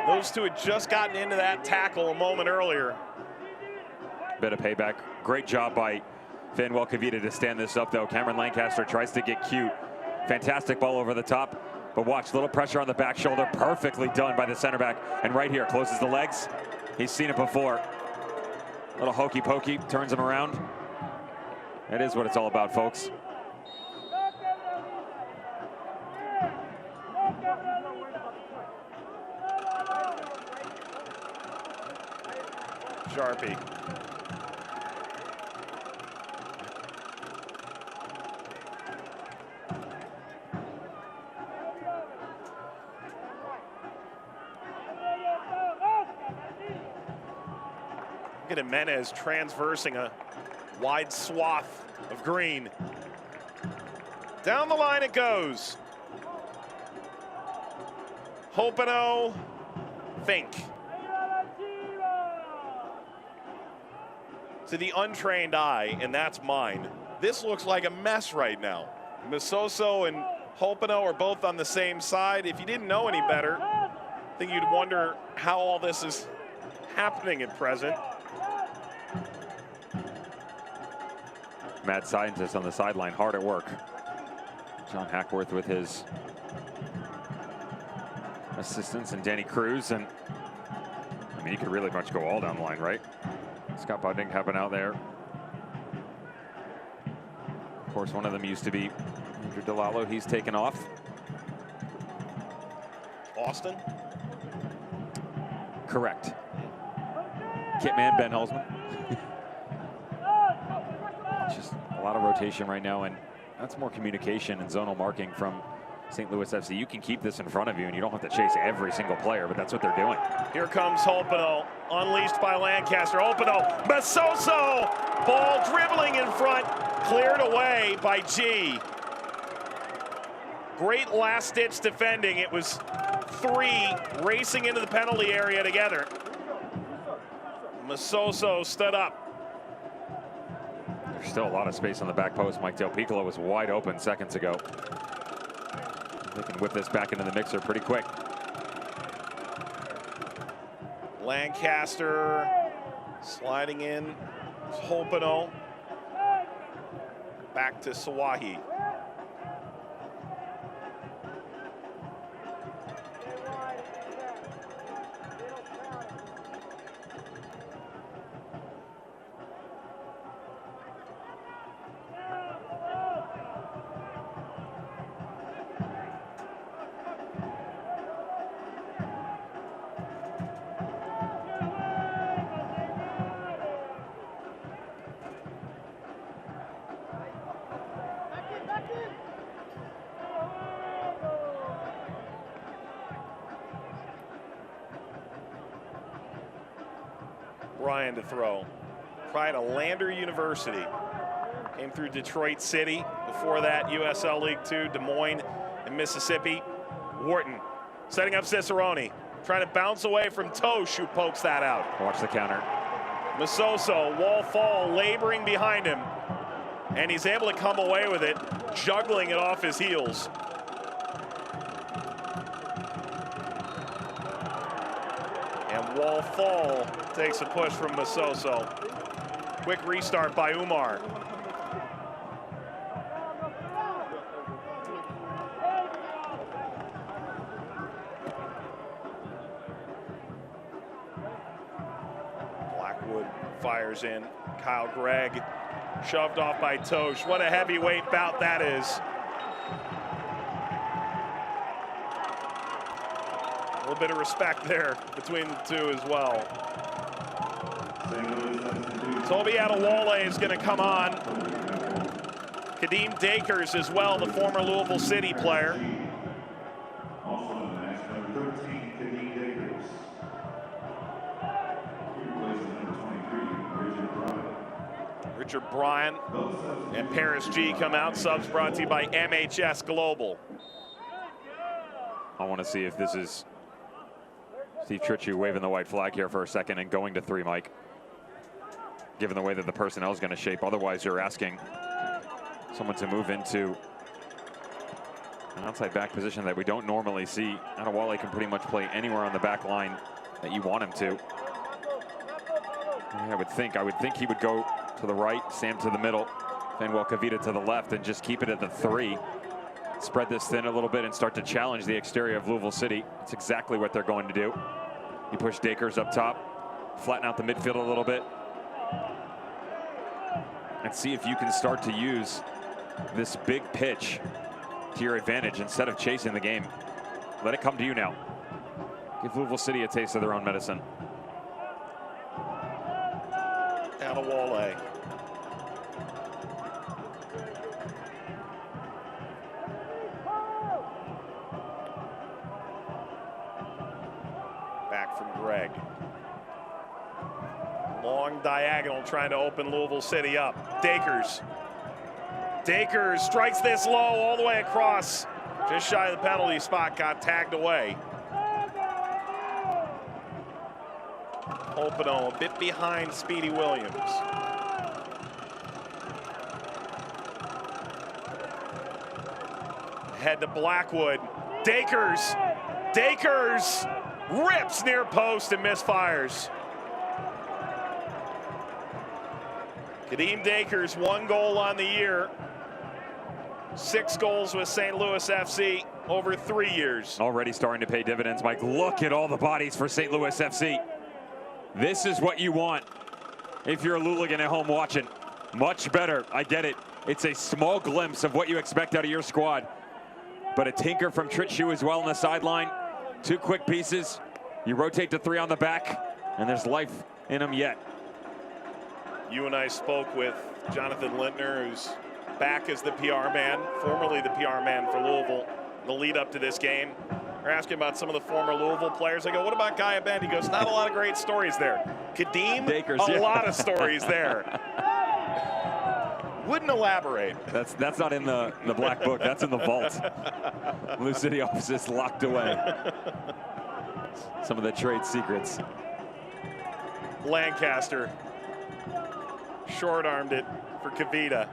Speaker 1: Those two had just gotten into that tackle a moment earlier.
Speaker 15: Bit of payback. Great job by Fanuel Kavita to stand this up, though. Cameron Lancaster tries to get cute. Fantastic ball over the top, but watch, little pressure on the back shoulder. Perfectly done by the center back. And right here, closes the legs. He's seen it before. Little hokey pokey, turns him around. It is what it's all about, folks.
Speaker 1: Sharpie. Look at Jimenez transversing a wide swath of green. Down the line it goes. Hopino, Fink. To the untrained eye, and that's mine, this looks like a mess right now. Masoso and Hopino are both on the same side. If you didn't know any better, I think you'd wonder how all this is happening at present.
Speaker 15: Mad scientist on the sideline, hard at work. John Hackworth with his assistants and Danny Cruz, and I mean, you could really much go all down the line, right? Scott Budding having out there. Of course, one of them used to be Andrew DeLallo. He's taken off.
Speaker 1: Austin?
Speaker 15: Correct. Kitman, Ben Hulsman. Just a lot of rotation right now, and that's more communication and zonal marking from St. Louis FC. You can keep this in front of you, and you don't have to chase every single player, but that's what they're doing.
Speaker 1: Here comes Hopino, unleashed by Lancaster. Hopino, Masoso, ball dribbling in front, cleared away by G. Great last-ditch defending. It was three racing into the penalty area together. Masoso stood up.
Speaker 15: There's still a lot of space on the back post. Mike Del Piccolo was wide open seconds ago. They can whip this back into the mixer pretty quick.
Speaker 1: Lancaster sliding in. Hopino. Back to Sawahi. Bryan to throw. Pride of Lander University. Came through Detroit City. Before that, USL League 2, Des Moines and Mississippi. Wharton setting up Cicerone. Trying to bounce away from Tosh, who pokes that out.
Speaker 15: Watch the counter.
Speaker 1: Masoso, wall fall, laboring behind him. And he's able to come away with it, juggling it off his heels. And wall fall takes a push from Masoso. Quick restart by Umar. Blackwood fires in. Kyle Gregg shoved off by Tosh. What a heavyweight bout that is. A little bit of respect there between the two as well. Toby Adewale is going to come on. Kadeem Dakers as well, the former Louisville City player. Richard Bryan and Paris G come out. Subs brought to you by MHS Global.
Speaker 15: I want to see if this is Steve Tritchie waving the white flag here for a second and going to 3, Mike. Given the way that the personnel is going to shape. Otherwise, you're asking someone to move into an outside back position that we don't normally see. Adewale can pretty much play anywhere on the back line that you want him to. I would think he would go to the right, Sam to the middle, Fanuel Kavita to the left, and just keep it at the 3. Spread this thin a little bit and start to challenge the exterior of Louisville City. That's exactly what they're going to do. You push Dakers up top, flatten out the midfield a little bit, and see if you can start to use this big pitch to your advantage instead of chasing the game. Let it come to you now. Give Louisville City a taste of their own medicine.
Speaker 1: Adewale. Back from Gregg. Long diagonal trying to open Louisville City up. Dakers. Dakers strikes this low all the way across. Just shy of the penalty spot, got tagged away. Hopino a bit behind Speedy Williams. Head to Blackwood. Dakers. Dakers rips near post and misfires. Kadeem Dakers, 1 goal on the year. 6 goals with St. Louis FC over 3 years.
Speaker 15: Already starting to pay dividends, Mike. Look at all the bodies for St. Louis FC. This is what you want if you're a Louligan at home watching. Much better, I get it. It's a small glimpse of what you expect out of your squad. But a tinker from Tritchie as well on the sideline. 2 quick pieces. You rotate to 3 on the back, and there's life in them yet.
Speaker 1: You and I spoke with Jonathan Lintner, who's back as the PR man, formerly the PR man for Louisville, the lead up to this game. We're asking about some of the former Louisville players. I go, what about Guy Abend? He goes, not a lot of great stories there. Kadeem,
Speaker 15: Dakers,
Speaker 1: a lot of stories there. Wouldn't elaborate.
Speaker 15: That's not in the black book. That's in the vault. Blue City offices locked away. Some of the trade secrets.
Speaker 1: Lancaster Short-armed it for Kavita.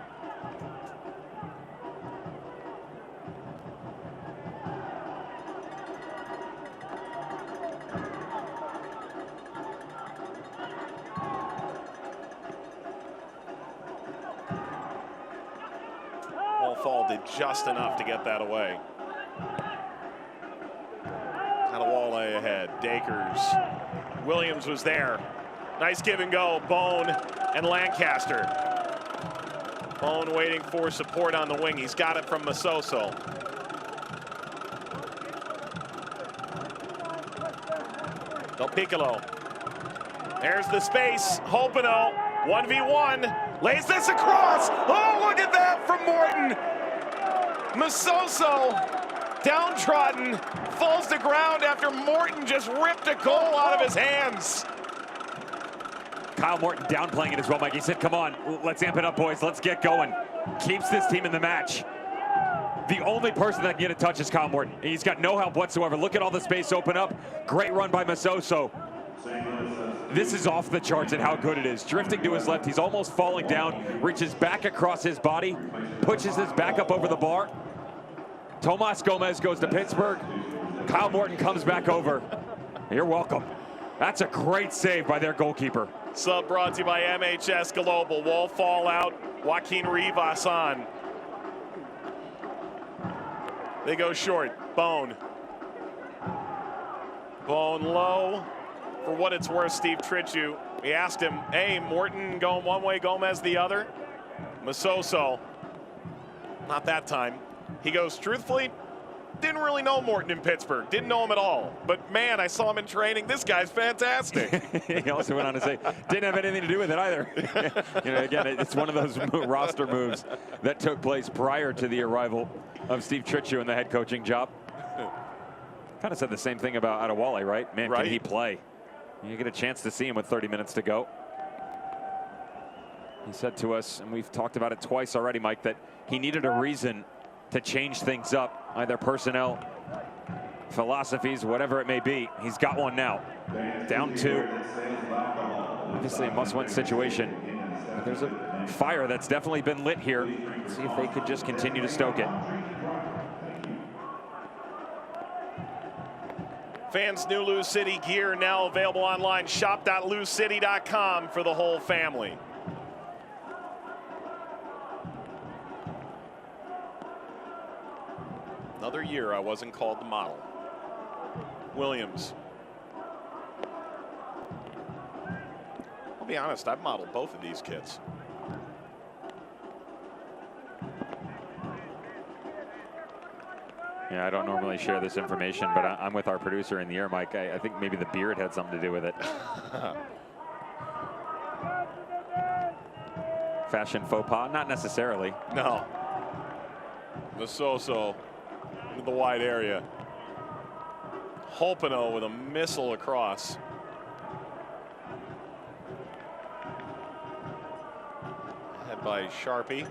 Speaker 1: Fall did just enough to get that away. Adewale ahead. Dakers. Williams was there. Nice give and go. Bone and Lancaster. Bone waiting for support on the wing. He's got it from Masoso. Del Piccolo. There's the space. Hopino. 1v1. Lays this across. Oh, look at that from Morton. Masoso, downtrodden, falls to ground after Morton just ripped a goal out of his hands.
Speaker 15: Kyle Morton downplaying it as well, Mike. He said, come on, let's amp it up, boys. Let's get going. Keeps this team in the match. The only person that can get a touch is Kyle Morton. He's got no help whatsoever. Look at all the space open up. Great run by Masoso. This is off the charts and how good it is. Drifting to his left, he's almost falling down, reaches back across his body, pushes his back up over the bar. Tomas Gomez goes to Pittsburgh. Kyle Morton comes back over. You're welcome. That's a great save by their goalkeeper.
Speaker 1: Sub brought to you by MHS Global. Wall fall out. Joaquin Rivas on. They go short. Bone. Bone low. For what it's worth, Steve Tritchu, we asked him, hey, Morton going one way, Gomez the other. Masoso, not that time. He goes, truthfully, didn't really know Morton in Pittsburgh. Didn't know him at all. But, man, I saw him in training. This guy's fantastic.
Speaker 15: He also went on to say, didn't have anything to do with it either. Again, it's one of those roster moves that took place prior to the arrival of Steve Tritchu in the head coaching job. Kind of said the same thing about Adewale, right? Man, can he play? You get a chance to see him with 30 minutes to go. He said to us, and we've talked about it twice already, Mike, that he needed a reason to change things up, either personnel, philosophies, whatever it may be. He's got one now. Down 2. Obviously a must-win situation. But there's a fire that's definitely been lit here. Let's see if they could just continue to stoke it.
Speaker 1: Fans' new Lou City gear now available online. Shop.loucity.com for the whole family. Another year I wasn't called the model. Williams. I'll be honest, I've modeled both of these kids.
Speaker 15: Yeah, I don't normally share this information, but I'm with our producer in the air, Mike. I think maybe the beard had something to do with it. Fashion faux pas? Not necessarily.
Speaker 1: No. Masoso into the wide area. Hopino with a missile across. Head by Sharpie.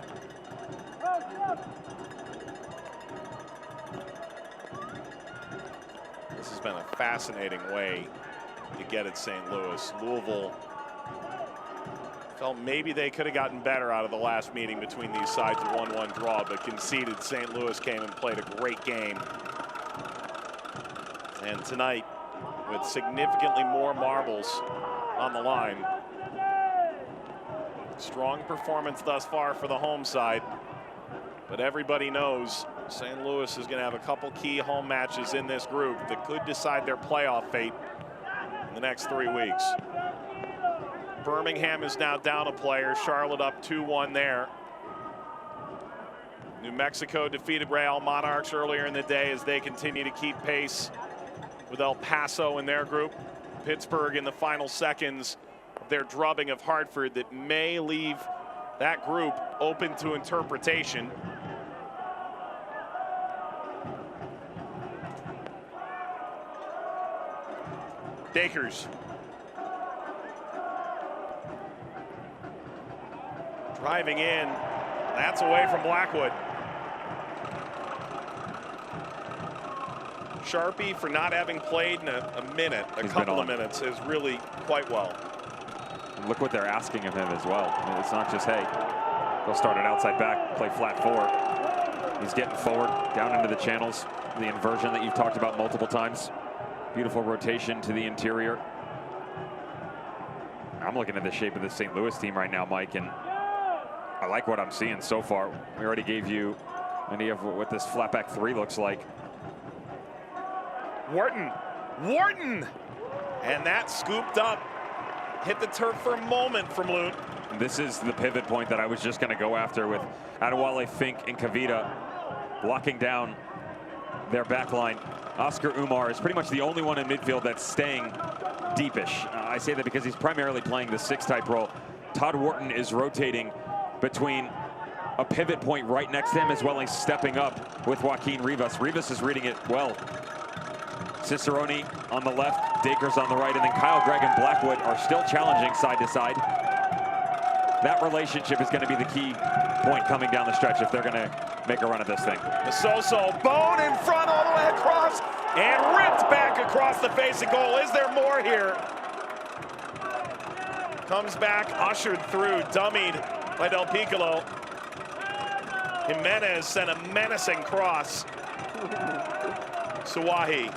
Speaker 1: This has been a fascinating way to get at St. Louis. Louisville felt maybe they could have gotten better out of the last meeting between these sides, a 1-1 draw, but conceded. St. Louis came and played a great game. And tonight, with significantly more marbles on the line. Strong performance thus far for the home side, but everybody knows St. Louis is going to have a couple key home matches in this group that could decide their playoff fate in the next 3 weeks. Birmingham is now down a player. Charlotte up 2-1 there. New Mexico defeated Real Monarchs earlier in the day as they continue to keep pace with El Paso in their group. Pittsburgh in the final seconds of their drubbing of Hartford that may leave that group open to interpretation. Dakers. Driving in. That's away from Blackwood. Sharpie, for not having played in a minute, a couple of minutes, is really quite well.
Speaker 15: Look what they're asking of him as well. I mean, it's not just, hey, go start it outside back, play flat four. He's getting forward, down into the channels, the inversion that you've talked about multiple times. Beautiful rotation to the interior. I'm looking at the shape of the St. Louis team right now, Mike, and I like what I'm seeing so far. We already gave you an idea of what this flat back three looks like.
Speaker 1: Wharton, and that scooped up. Hit the turf for a moment from Loot.
Speaker 15: This is the pivot point that I was just going to go after with Adewale, Fink, and Kavita locking down their back line. Oscar Umar is pretty much the only one in midfield that's staying deepish. I say that because he's primarily playing the 6-type role. Todd Wharton is rotating between a pivot point right next to him as well as stepping up with Joaquin Rivas. Rivas is reading it well. Cicerone on the left, Dakers on the right, and then Kyle Gregg and Blackwood are still challenging side to side. That relationship is going to be the key point coming down the stretch if they're going to make a run at this thing.
Speaker 1: Masoso, Bone in front all the way across, and ripped back across the face of goal. Is there more here? Comes back, ushered through, dummied by Del Piccolo. Jimenez sent a menacing cross. Sawahi.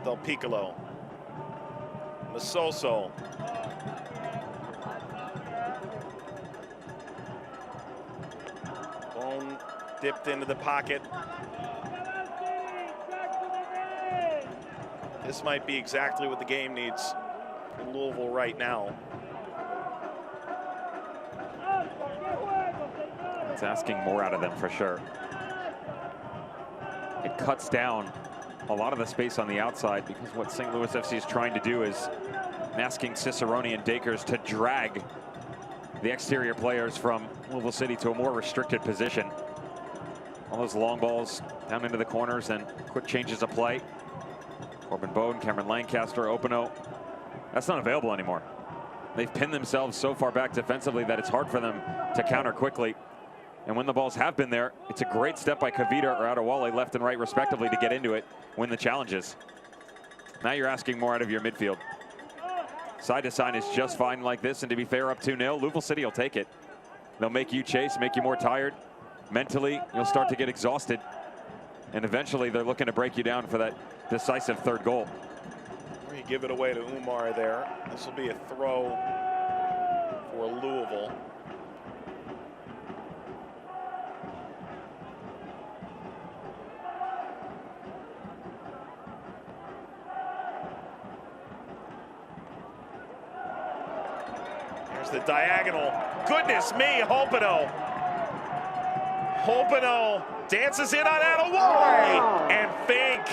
Speaker 1: Del Piccolo. Masoso. Bone dipped into the pocket. This might be exactly what the game needs in Louisville right now.
Speaker 15: It's asking more out of them for sure. It cuts down a lot of the space on the outside because what St. Louis FC is trying to do is asking Cicerone and Dakers to drag the exterior players from Louisville City to a more restricted position. All those long balls down into the corners and quick changes of play. Corbin Bowden, Cameron Lancaster, Openo. That's not available anymore. They've pinned themselves so far back defensively that it's hard for them to counter quickly. And when the balls have been there, it's a great step by Kavita or Adewale, left and right respectively, to get into it, win the challenges. Now you're asking more out of your midfield. Side to side is just fine like this, and to be fair, up 2-0, Louisville City will take it. They'll make you chase, make you more tired. Mentally, you'll start to get exhausted. And eventually, they're looking to break you down for that decisive third goal.
Speaker 1: You give it away to Umar there. This will be a throw for Louisville. Here's the diagonal. Goodness me, Openo. Openo dances in on Adewale, and Fink.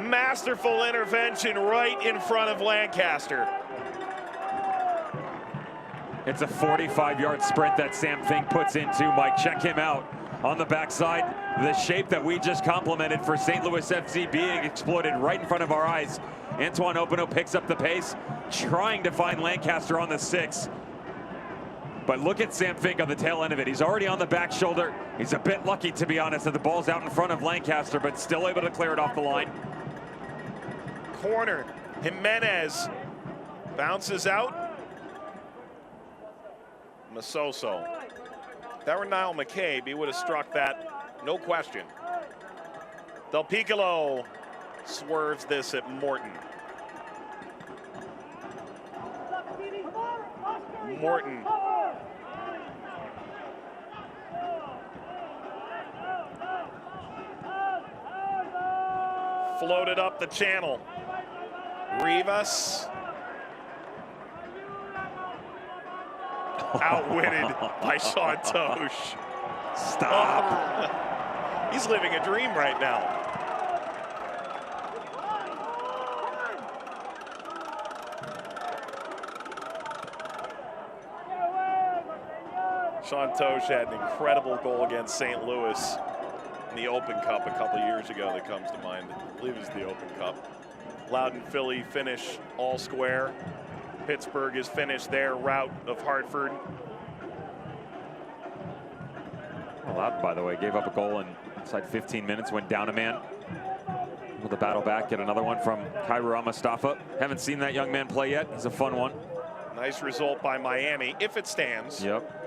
Speaker 1: Masterful intervention right in front of Lancaster.
Speaker 15: It's a 45-yard sprint that Sam Fink puts into. Mike, check him out on the backside. The shape that we just complimented for St. Louis FC being exploited right in front of our eyes. Antoine Openo picks up the pace, trying to find Lancaster on the 6. But look at Sam Fink on the tail end of it. He's already on the back shoulder. He's a bit lucky, to be honest, that the ball's out in front of Lancaster, but still able to clear it off the line.
Speaker 1: Corner, Jimenez bounces out. Masoso. If that were Niall McCabe, he would have struck that, no question. Del Piccolo swerves this at Morton. Morton. Floated up the channel. Rivas. Outwitted by Sean Tosh. Stop. He's living a dream right now. Sean Tosh had an incredible goal against St. Louis in the Open Cup a couple years ago that comes to mind. I believe it was the Open Cup. Loudon Philly finish all square. Pittsburgh is finished their route of Hartford.
Speaker 15: Loudon, by the way, gave up a goal in inside 15 minutes, went down a man. With the battle back, get another one from Kairu Mustafa. Haven't seen that young man play yet. He's a fun one.
Speaker 1: Nice result by Miami, if it stands.
Speaker 15: Yep.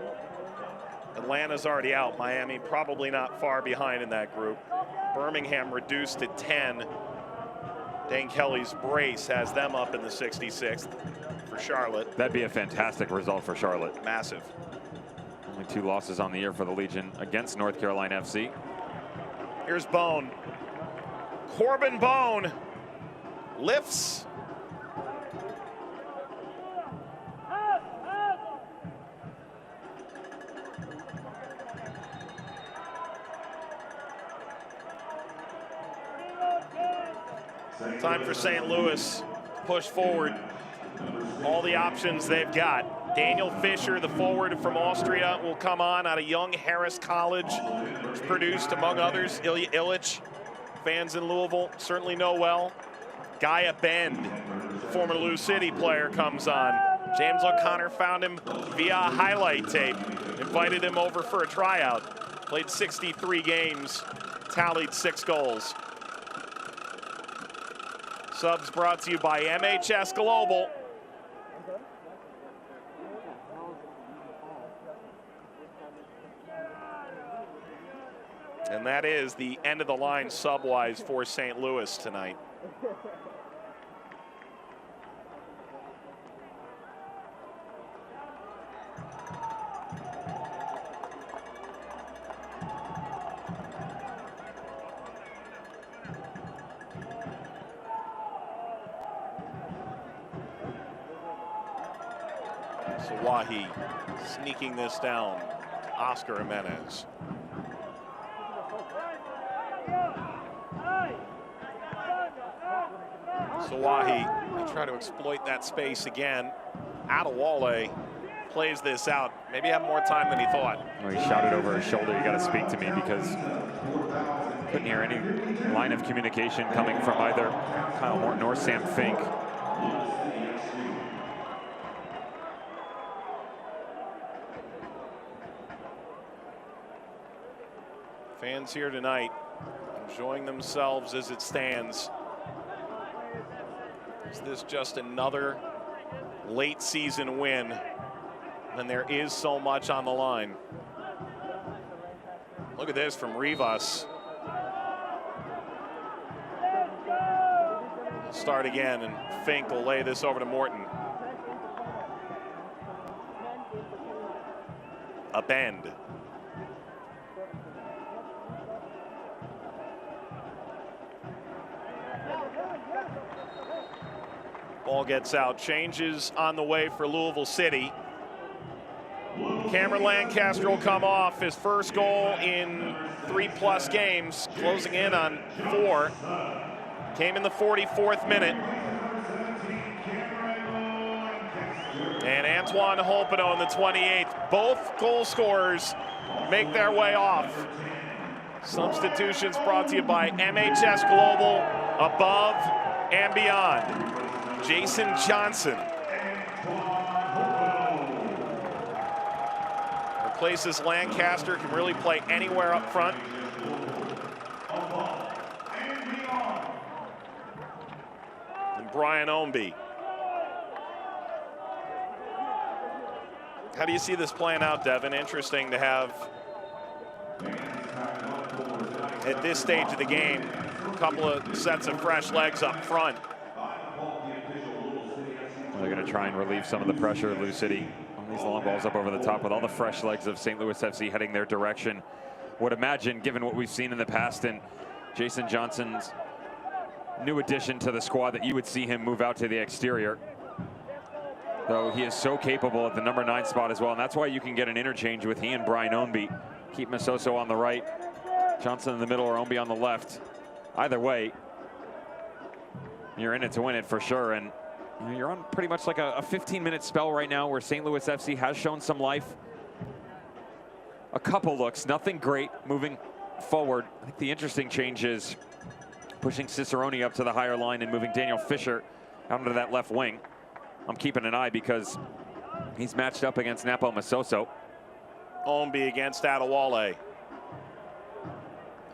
Speaker 1: Atlanta's already out. Miami probably not far behind in that group. Birmingham reduced to 10. Dane Kelly's brace has them up in the 66th for Charlotte.
Speaker 15: That'd be a fantastic result for Charlotte.
Speaker 1: Massive.
Speaker 15: Only 2 losses on the year for the Legion against North Carolina FC.
Speaker 1: Here's Bone. Corbin Bone lifts. Time for St. Louis to push forward. All the options they've got. Daniel Fisher, the forward from Austria, will come on out of Young Harris College, which produced, among others, Ilya Illich. Fans in Louisville certainly know well. Guy Bend, the former Lou City player, comes on. James O'Connor found him via a highlight tape, invited him over for a tryout. Played 63 games, tallied 6 goals. Subs brought to you by MHS Global. And that is the end of the line sub-wise for St. Louis tonight. Sawahi sneaking this down to Oscar Jimenez. Sawahi, they try to exploit that space again. Adewale plays this out. Maybe have more time than he thought.
Speaker 15: Well, he shouted over his shoulder, you got to speak to me, because couldn't hear any line of communication coming from either Kyle Morton or Sam Fink.
Speaker 1: Fans here tonight enjoying themselves as it stands. Is this just another late season win? And there is so much on the line. Look at this from Rivas. Start again, and Fink will lay this over to Morton. A bend. Ball gets out. Changes on the way for Louisville City. Cameron Lancaster will come off. His first goal in 3+ games, closing in on 4. Came in the 44th minute. And Antoine Holpino in the 28th. Both goal scorers make their way off. Substitutions brought to you by MHS Global, above and beyond. Jason Johnson replaces Lancaster, can really play anywhere up front. And Brian Ownby. How do you see this playing out, Devin? Interesting to have, at this stage of the game, a couple of sets of fresh legs up front.
Speaker 15: They're going to try and relieve some of the pressure of Lou City on these long balls up over the top with all the fresh legs of St. Louis FC heading their direction. Would imagine, given what we've seen in the past and Jason Johnson's new addition to the squad, that you would see him move out to the exterior. Though he is so capable at the number 9 spot as well, and that's why you can get an interchange with he and Brian Ownby. Keep Masoso on the right, Johnson in the middle, or Ownby on the left. Either way, you're in it to win it for sure. And you're on pretty much like a 15-minute spell right now where St. Louis FC has shown some life. A couple looks, nothing great moving forward. I think the interesting change is pushing Cicerone up to the higher line and moving Daniel Fisher out into that left wing. I'm keeping an eye because he's matched up against Napo Masoso.
Speaker 1: Ownby against Adewale.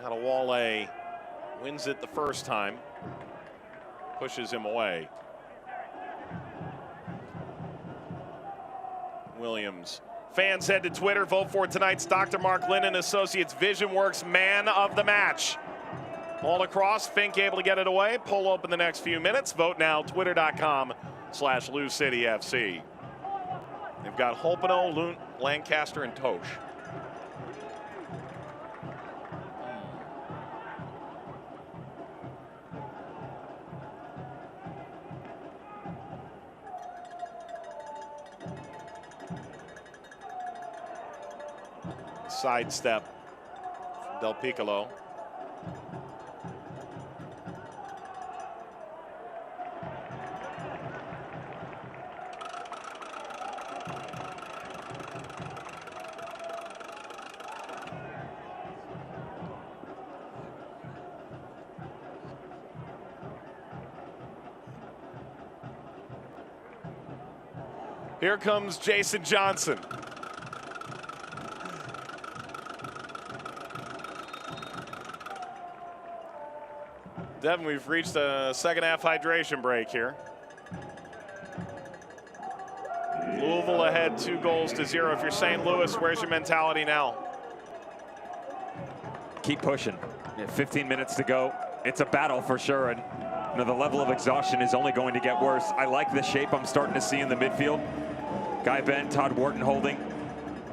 Speaker 1: Adewale wins it the first time, pushes him away. Williams. Fans head to Twitter, vote for tonight's Dr. Mark Linden Associates VisionWorks Man of the Match. All across, Fink able to get it away, pull open the next few minutes. Vote now, twitter.com/LouCityFC. They've got Holpino, Lunt, Lancaster, and Tosh. Sidestep, Del Piccolo. Here comes Jason Johnson. Devin, we've reached a second half hydration break here. Louisville ahead 2-0. If you're St. Louis, where's your mentality now?
Speaker 15: Keep pushing. 15 minutes to go. It's a battle for sure, and the level of exhaustion is only going to get worse. I like the shape I'm starting to see in the midfield. Guy Ben, Todd Wharton holding.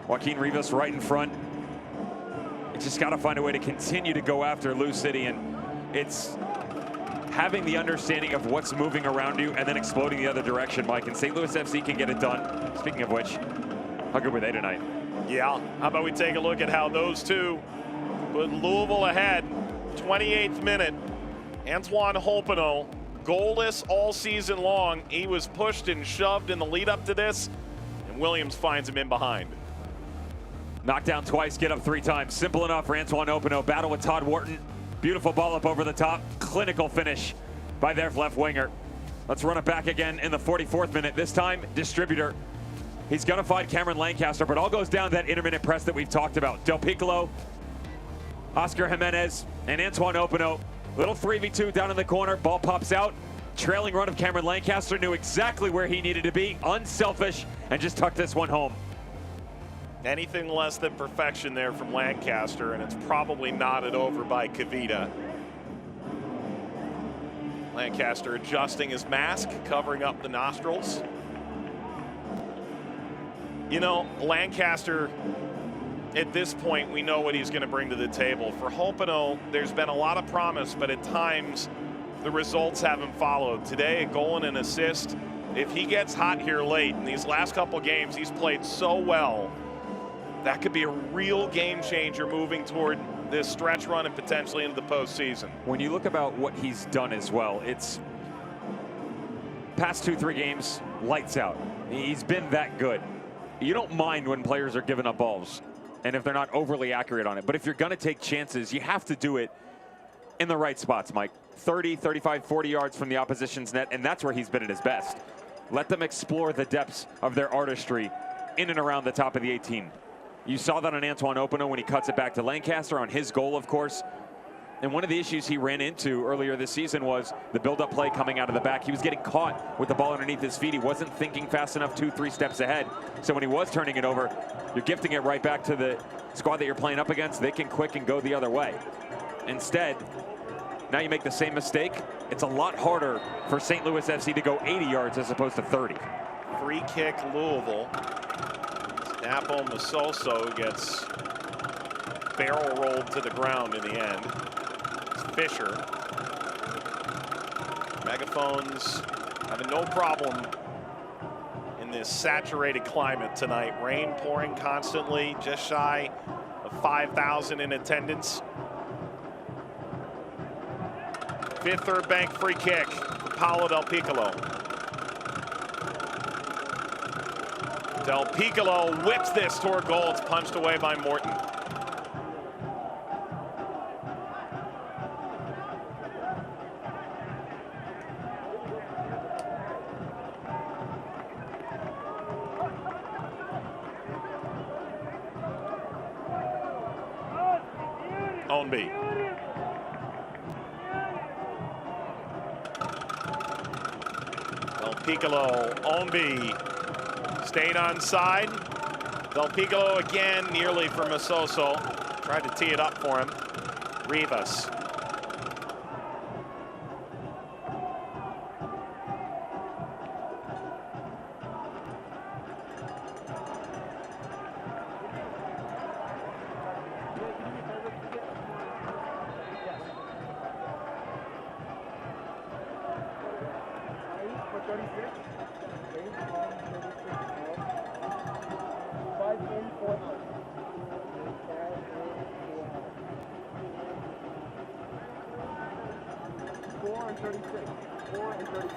Speaker 15: Joaquin Rivas right in front. You just got to find a way to continue to go after Lou City, and it's having the understanding of what's moving around you and then exploding the other direction, Mike. And St. Louis FC can get it done. Speaking of which, how good were they tonight?
Speaker 1: Yeah, how about we take a look at how those two put Louisville ahead. 28th minute, Antoine Holpino, goalless all season long. He was pushed and shoved in the lead up to this, and Williams finds him in behind.
Speaker 15: Knocked down twice, get up 3 times. Simple enough for Antoine Holpino. Battle with Todd Wharton. Beautiful ball up over the top. Clinical finish by their left winger. Let's run it back again in the 44th minute. This time, distributor. He's going to find Cameron Lancaster, but all goes down that intermittent press that we've talked about. Del Piccolo, Oscar Jimenez, and Antoine Holpino. Little 3v2 down in the corner. Ball pops out. Trailing run of Cameron Lancaster. Knew exactly where he needed to be. Unselfish, and just tucked this one home.
Speaker 1: Anything less than perfection there from Lancaster, and it's probably nodded over by Kavita. Lancaster adjusting his mask, covering up the nostrils. You know, Lancaster, at this point, we know what he's going to bring to the table. For Holpino, there's been a lot of promise, but at times, the results haven't followed. Today, a goal and an assist. If he gets hot here late, in these last couple games, he's played so well. That could be a real game changer moving toward this stretch run and potentially into the postseason.
Speaker 15: When you look about what he's done as well, it's past 2-3 games, lights out. He's been that good. You don't mind when players are giving up balls and if they're not overly accurate on it. But if you're going to take chances, you have to do it in the right spots, Mike. 30, 35, 40 yards from the opposition's net, and that's where he's been at his best. Let them explore the depths of their artistry in and around the top of the 18. You saw that on Antoine Holpino when he cuts it back to Lancaster on his goal, of course. And one of the issues he ran into earlier this season was the build-up play coming out of the back. He was getting caught with the ball underneath his feet. He wasn't thinking fast enough 2-3 steps ahead. So when he was turning it over, you're gifting it right back to the squad that you're playing up against. They can quick and go the other way. Instead, now you make the same mistake. It's a lot harder for St. Louis FC to go 80 yards as opposed to 30.
Speaker 1: Free kick, Louisville. Napo Masoso gets barrel rolled to the ground in the end. It's Fisher. Megaphones having no problem in this saturated climate tonight. Rain pouring constantly, just shy of 5,000 in attendance. Fifth Third Bank free kick for Paolo Del Piccolo. Del Piccolo whips this toward goal. It's punched away by Morton. Ownby. Piccolo, Ombi, stayed on side. Del Piccolo again, nearly for Masoso. Tried to tee it up for him. Rivas.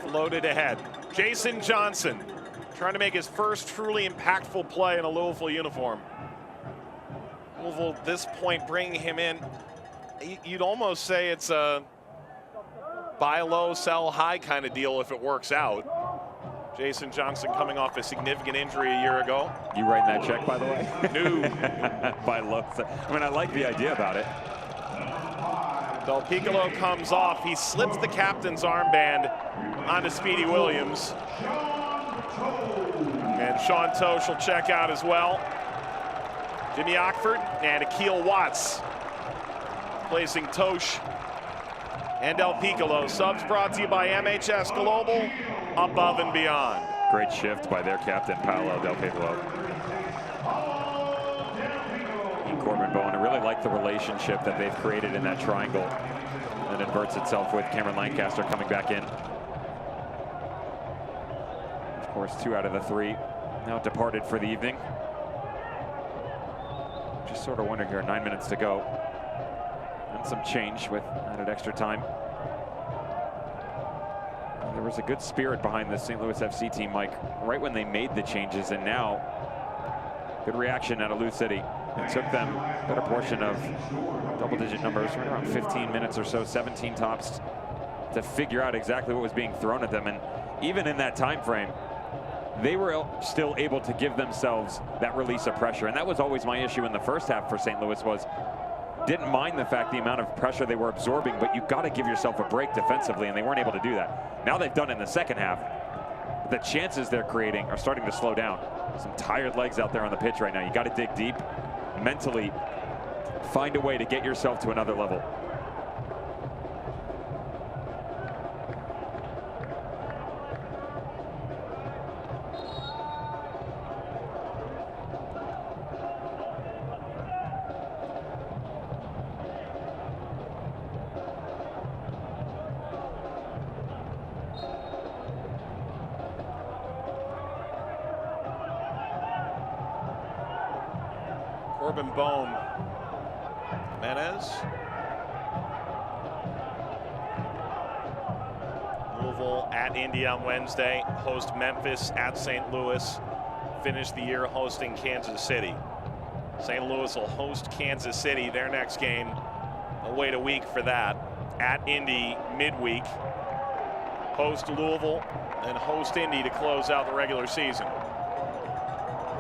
Speaker 1: Floated ahead. Jason Johnson trying to make his first truly impactful play in a Louisville uniform. Louisville at this point bringing him in. You'd almost say it's a buy low, sell high kind of deal if it works out. Jason Johnson coming off a significant injury a year ago.
Speaker 15: You writing that check, by the way?
Speaker 1: No.
Speaker 15: Buy low. I mean, I like the idea about it.
Speaker 1: Del Piccolo comes off. He slips the captain's armband onto Speedy Williams. And Sean Tosh will check out as well. Jimmy Ockford and Akil Watts placing Tosh and Del Piccolo. Subs brought to you by MHS Global, above and beyond.
Speaker 15: Great shift by their captain, Paolo Del Piccolo. Corbin Bowen. I really like the relationship that they've created in that triangle that inverts itself with Cameron Lancaster coming back in. Of course, 2 out of the 3 now departed for the evening. Just sort of wonder here, 9 minutes to go. And some change with added extra time. There was a good spirit behind the St. Louis FC team, Mike, right when they made the changes, and now good reaction out of Lou City. It took them a better portion of double-digit numbers, right around 15 minutes or so, 17 tops, to figure out exactly what was being thrown at them. And even in that time frame, they were still able to give themselves that release of pressure. And that was always my issue in the first half for St. Louis, was didn't mind the fact the amount of pressure they were absorbing, but you've got to give yourself a break defensively, and they weren't able to do that. Now they've done it in the second half. The chances they're creating are starting to slow down. Some tired legs out there on the pitch right now. You got to dig deep. Mentally find a way to get yourself to another level.
Speaker 1: Corbin Bone. Menez. Louisville at Indy on Wednesday. Host Memphis at St. Louis. Finish the year hosting Kansas City. St. Louis will host Kansas City. Their next game, they'll wait a week for that. At Indy midweek. Host Louisville and host Indy to close out the regular season.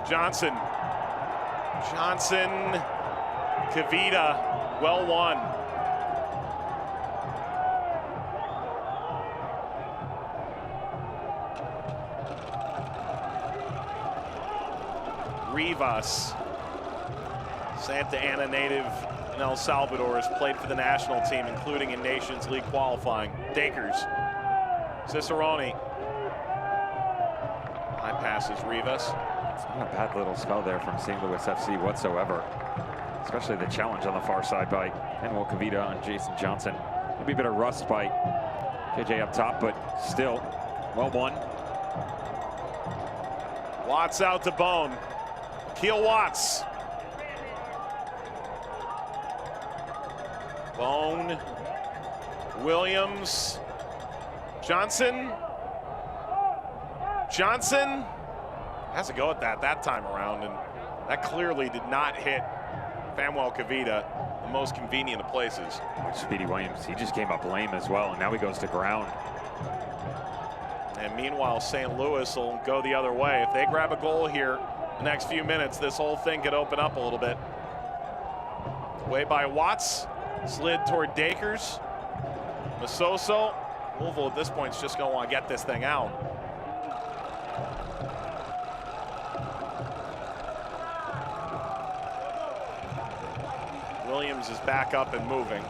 Speaker 1: Johnson, Kavita, well won. Rivas, Santa Ana native in El Salvador, has played for the national team, including in Nations League qualifying. Dakers, Cicerone. High passes Rivas.
Speaker 15: It's not a bad little spell there from St. Louis FC whatsoever. Especially the challenge on the far side by Manuel Kavita and Jason Johnson. Maybe a bit of rust by JJ up top, but still, well won.
Speaker 1: Watts out to Bone. Akil Watts. Bone. Williams. Johnson. Johnson has a go at that time around, and that clearly did not hit Manuel Kavita, the most convenient of places.
Speaker 15: Speedy Williams, he just came up lame as well, and now he goes to ground.
Speaker 1: And meanwhile, St. Louis will go the other way. If they grab a goal here the next few minutes, this whole thing could open up a little bit. Away by Watts, slid toward Dakers. Masoso. Louisville at this point is just going to want to get this thing out. Williams is back up and moving.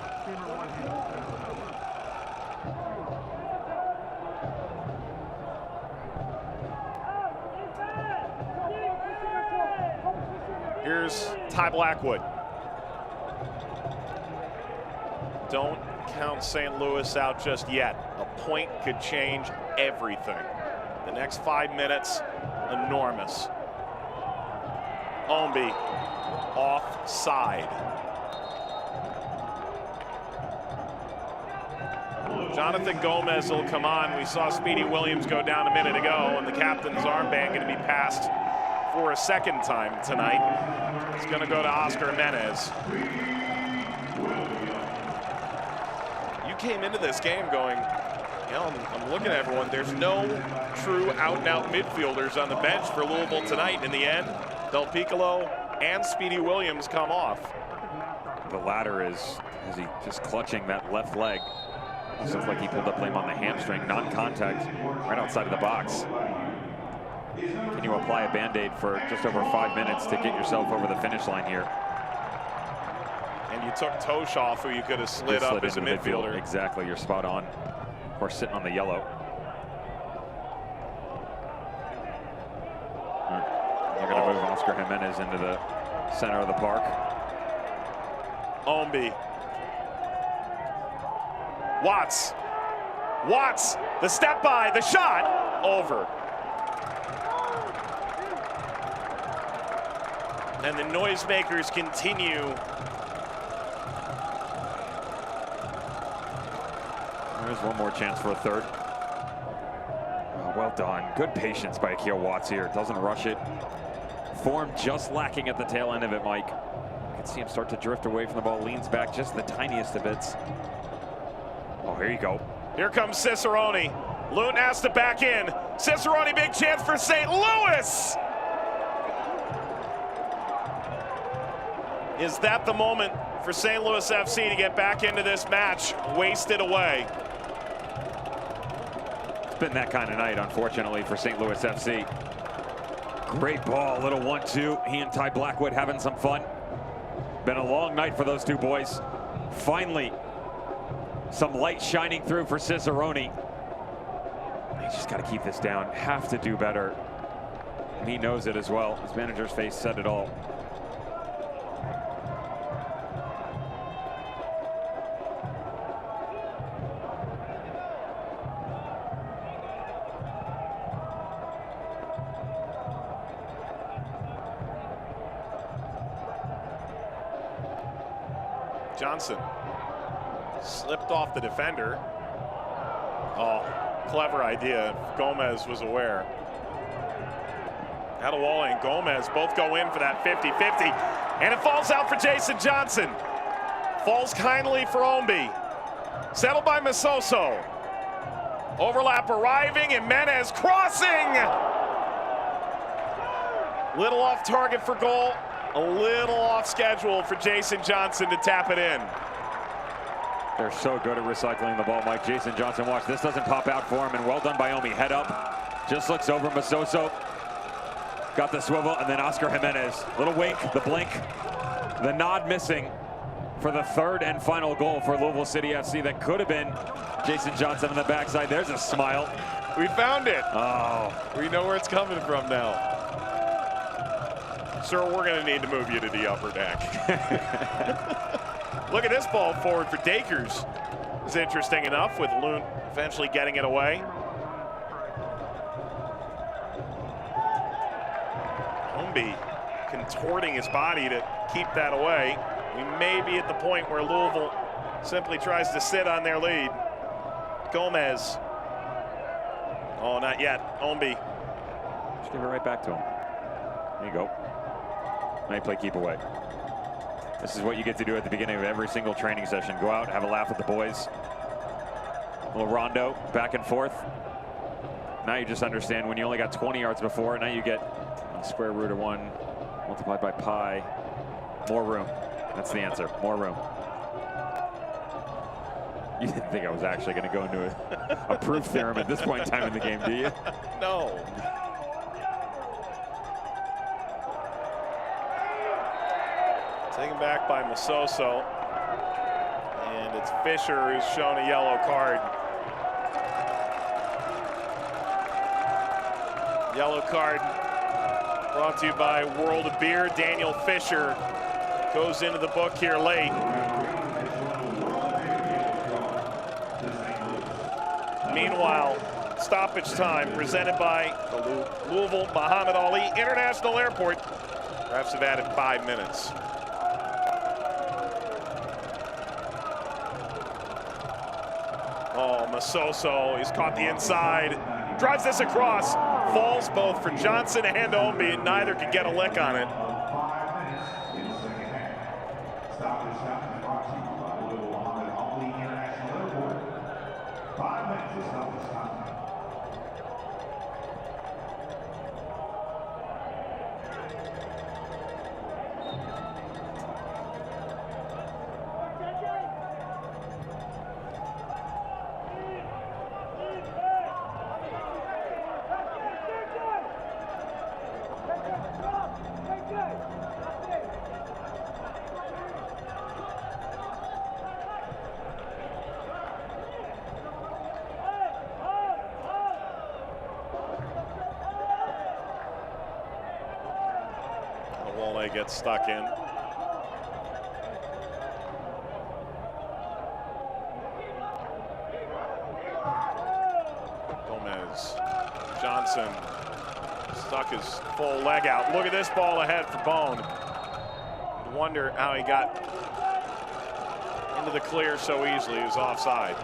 Speaker 1: Here's Ty Blackwood. Don't count St. Louis out just yet. A point could change everything. The next 5 minutes, enormous. Omby offside. Jonathan Gomez will come on. We saw Speedy Williams go down a minute ago, and the captain's armband going to be passed for a second time tonight. It's going to go to Oscar Jimenez. You came into this game going, you know, I'm looking at everyone. There's no true out-and-out midfielders on the bench for Louisville tonight. In the end, Del Piccolo and Speedy Williams come off.
Speaker 15: The latter is he just clutching that left leg. This looks like he pulled up him on the hamstring, non-contact, right outside of the box. Can you apply a Band-Aid for just over 5 minutes to get yourself over the finish line here?
Speaker 1: And you took Tosh off, who you could have slid up as a midfielder.
Speaker 15: Exactly, you're spot on. Or sitting on the yellow. They're going to move Oscar Jimenez into the center of the park.
Speaker 1: Omby. Watts. Watts, the step by, the shot, over. And the noisemakers continue.
Speaker 15: There's one more chance for a third. Oh, well done. Good patience by Akil Watts here. Doesn't rush it. Form just lacking at the tail end of it, Mike. You can see him start to drift away from the ball. Leans back just the tiniest of bits. Oh, here you go.
Speaker 1: Here comes Cicerone. Luton has to back in. Cicerone, big chance for St. Louis. Is that the moment for St. Louis FC to get back into this match? Wasted away.
Speaker 15: It's been that kind of night, unfortunately, for St. Louis FC. Great ball, little 1-2. He and Ty Blackwood having some fun. Been a long night for those two boys. Finally, some light shining through for Cicerone. He's just got to keep this down. Have to do better. And he knows it as well. His manager's face said it all.
Speaker 1: Johnson slipped off the defender. Oh, clever idea. Gomez was aware. Adewale and Gomez both go in for that 50-50. And it falls out for Jason Johnson. Falls kindly for Omby. Settled by Masoso. Overlap arriving, and Jimenez crossing. Little off target for goal. A little off schedule for Jason Johnson to tap it in.
Speaker 15: They're so good at recycling the ball, Mike. Jason Johnson, watch, this doesn't pop out for him, and well done by Omby. Head up, just looks over Masoso. Got the swivel, and then Oscar Jimenez. Little wink, the blink, the nod missing for the third and final goal for Louisville City FC. That could have been Jason Johnson on the backside. There's a smile.
Speaker 1: We found it.
Speaker 15: Oh.
Speaker 1: We know where it's coming from now. Sir, we're going to need to move you to the upper deck. Look at this ball forward for Dakers. It's interesting enough, with Loon eventually getting it away. Omby contorting his body to keep that away. We may be at the point where Louisville simply tries to sit on their lead. Gomez. Oh, not yet. Omby.
Speaker 15: Just give it right back to him. There you go. Now you play keep away. This is what you get to do at the beginning of every single training session. Go out, have a laugh with the boys. A little rondo, back and forth. Now you just understand when you only got 20 yards before, now you get square root of 1 multiplied by pi. More room. That's the answer. More room. You didn't think I was actually going to go into a proof theorem at this point in time in the game, do you?
Speaker 1: No. Taken back by Masoso. And it's Fisher who's shown a yellow card. Yellow card brought to you by World of Beer. Daniel Fisher goes into the book here late. Meanwhile, stoppage time presented by the Louisville Muhammad Ali International Airport. Refs have added 5 minutes. Oh, Masoso, he's caught the inside. Drives this across. Falls both for Johnson and Omby, and neither can get a lick on it. Gets stuck in. Gomez. Johnson stuck his full leg out. Look at this ball ahead for Bone. I wonder how he got into the clear so easily. He was offside.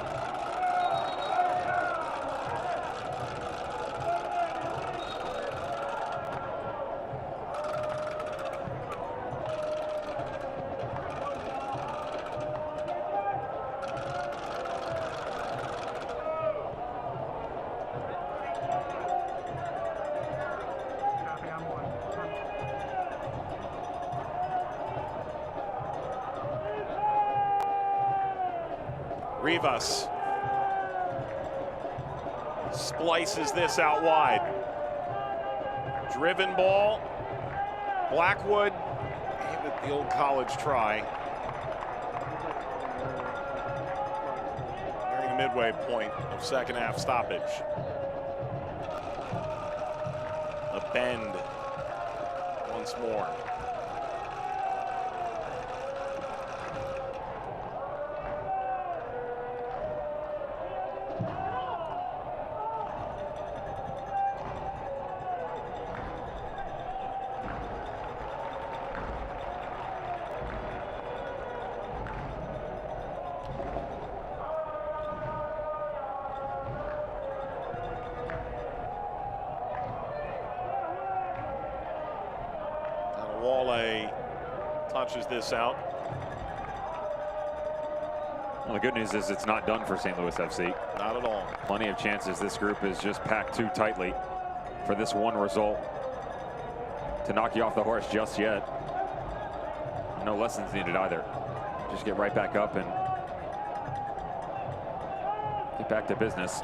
Speaker 1: Rivas splices this out wide. Driven ball. Blackwood gave it the old college try. Nearing the midway point of second half stoppage. A bend once more. Touches this out.
Speaker 15: Well, the good news is it's not done for St. Louis FC.
Speaker 1: Not at all.
Speaker 15: Plenty of chances. This group is just packed too tightly for this one result to knock you off the horse just yet. No lessons needed either. Just get right back up and get back to business.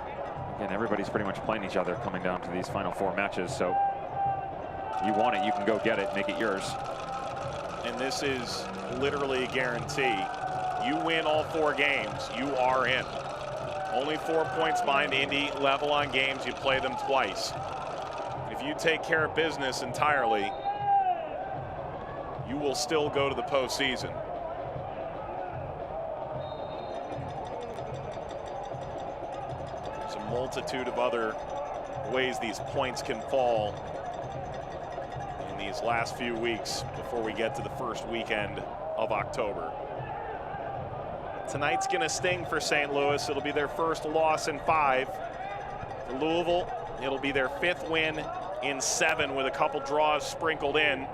Speaker 15: Again, everybody's pretty much playing each other coming down to these final 4 matches. So you want it, you can go get it, make it yours.
Speaker 1: And this is literally a guarantee. You win all 4 games, you are in. Only 4 points behind Indy, level on games, you play them twice. If you take care of business entirely, you will still go to the postseason. There's a multitude of other ways these points can fall in these last few weeks before we get to the first weekend of October. Tonight's gonna sting for St. Louis. It'll be their first loss in 5. For Louisville, it'll be their 5th win in 7 with a couple draws sprinkled in.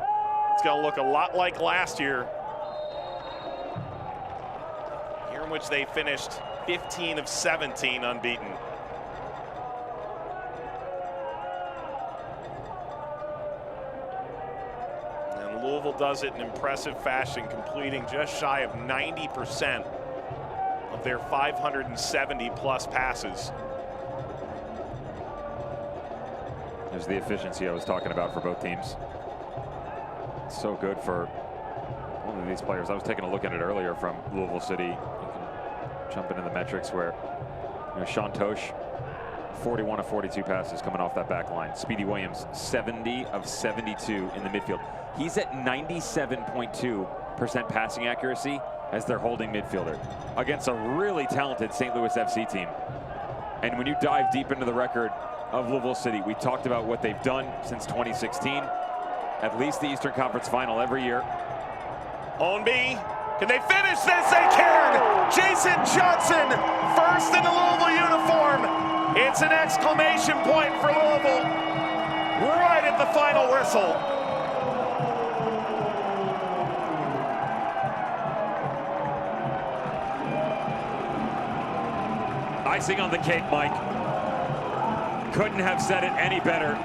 Speaker 1: It's gonna look a lot like last year, year in which they finished 15 of 17 unbeaten. Louisville does it in impressive fashion, completing just shy of 90% of their 570-plus passes.
Speaker 15: There's the efficiency I was talking about for both teams. So good for of these players. I was taking a look at it earlier from Louisville City. You can jump into the metrics where, you know, Sean Tosh, 41 of 42 passes coming off that back line. Speedy Williams, 70 of 72 in the midfield. He's at 97.2% passing accuracy as their holding midfielder against a really talented St. Louis FC team. And when you dive deep into the record of Louisville City, we talked about what they've done since 2016, at least the Eastern Conference Final every year.
Speaker 1: Ownby, can they finish this? They can! Jason Johnson, first in the Louisville uniform. It's an exclamation point for Louisville right at the final whistle.
Speaker 15: Icing on the cake, Mike. Couldn't have said it any better.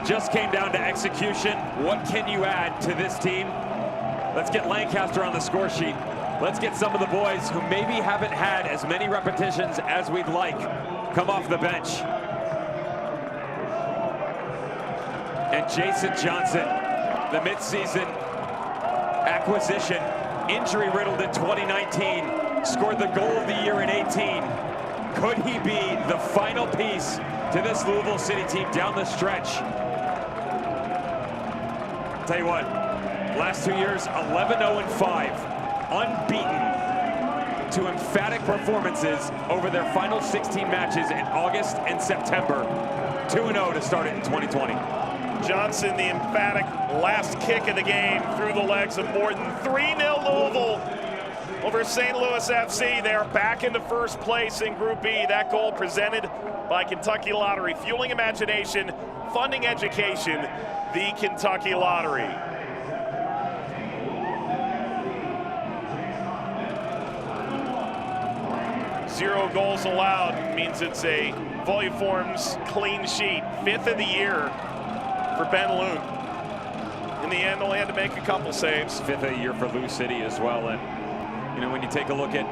Speaker 15: Just came down to execution. What can you add to this team? Let's get Lancaster on the score sheet. Let's get some of the boys who maybe haven't had as many repetitions as we'd like come off the bench. And Jason Johnson, the midseason acquisition, injury-riddled in 2019, scored the goal of the year in 18. Could he be the final piece to this Louisville City team down the stretch? Tell you what, last 2 years, 11-0-5, unbeaten to emphatic performances over their final 16 matches in August and September. 2-0 to start it in 2020.
Speaker 1: Johnson, the emphatic last kick of the game through the legs of Morton. 3-0 Louisville over St. Louis FC. They are back into first place in Group B. That goal presented by Kentucky Lottery, fueling imagination, funding education, the Kentucky Lottery. Zero goals allowed means it's a Voluforms clean sheet. 5th of the year for Ben Loon. In the end, only had to make a couple saves.
Speaker 15: 5th of the year for Lou City as well. And you know, when you take a look at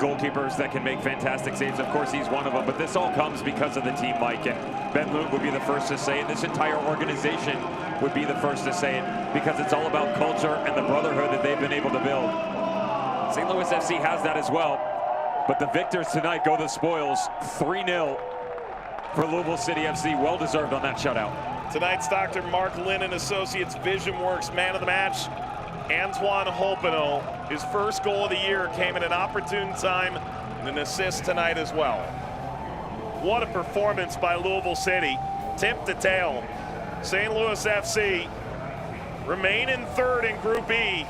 Speaker 15: goalkeepers that can make fantastic saves, of course he's one of them, but this all comes because of the team, Mike, and Ben Loon would be the first to say it. This entire organization would be the first to say it, because it's all about culture and the brotherhood that they've been able to build. St. Louis FC has that as well, but the victors tonight go the spoils. 3-0 for Louisville City FC, well deserved on that shutout.
Speaker 1: Tonight's Dr. Mark Lynn and Associates Vision Works man of the match, Antoine Holpino. His first goal of the year came at an opportune time and an assist tonight as well. What a performance by Louisville City. Tip to tail. St. Louis FC remain in third in Group B.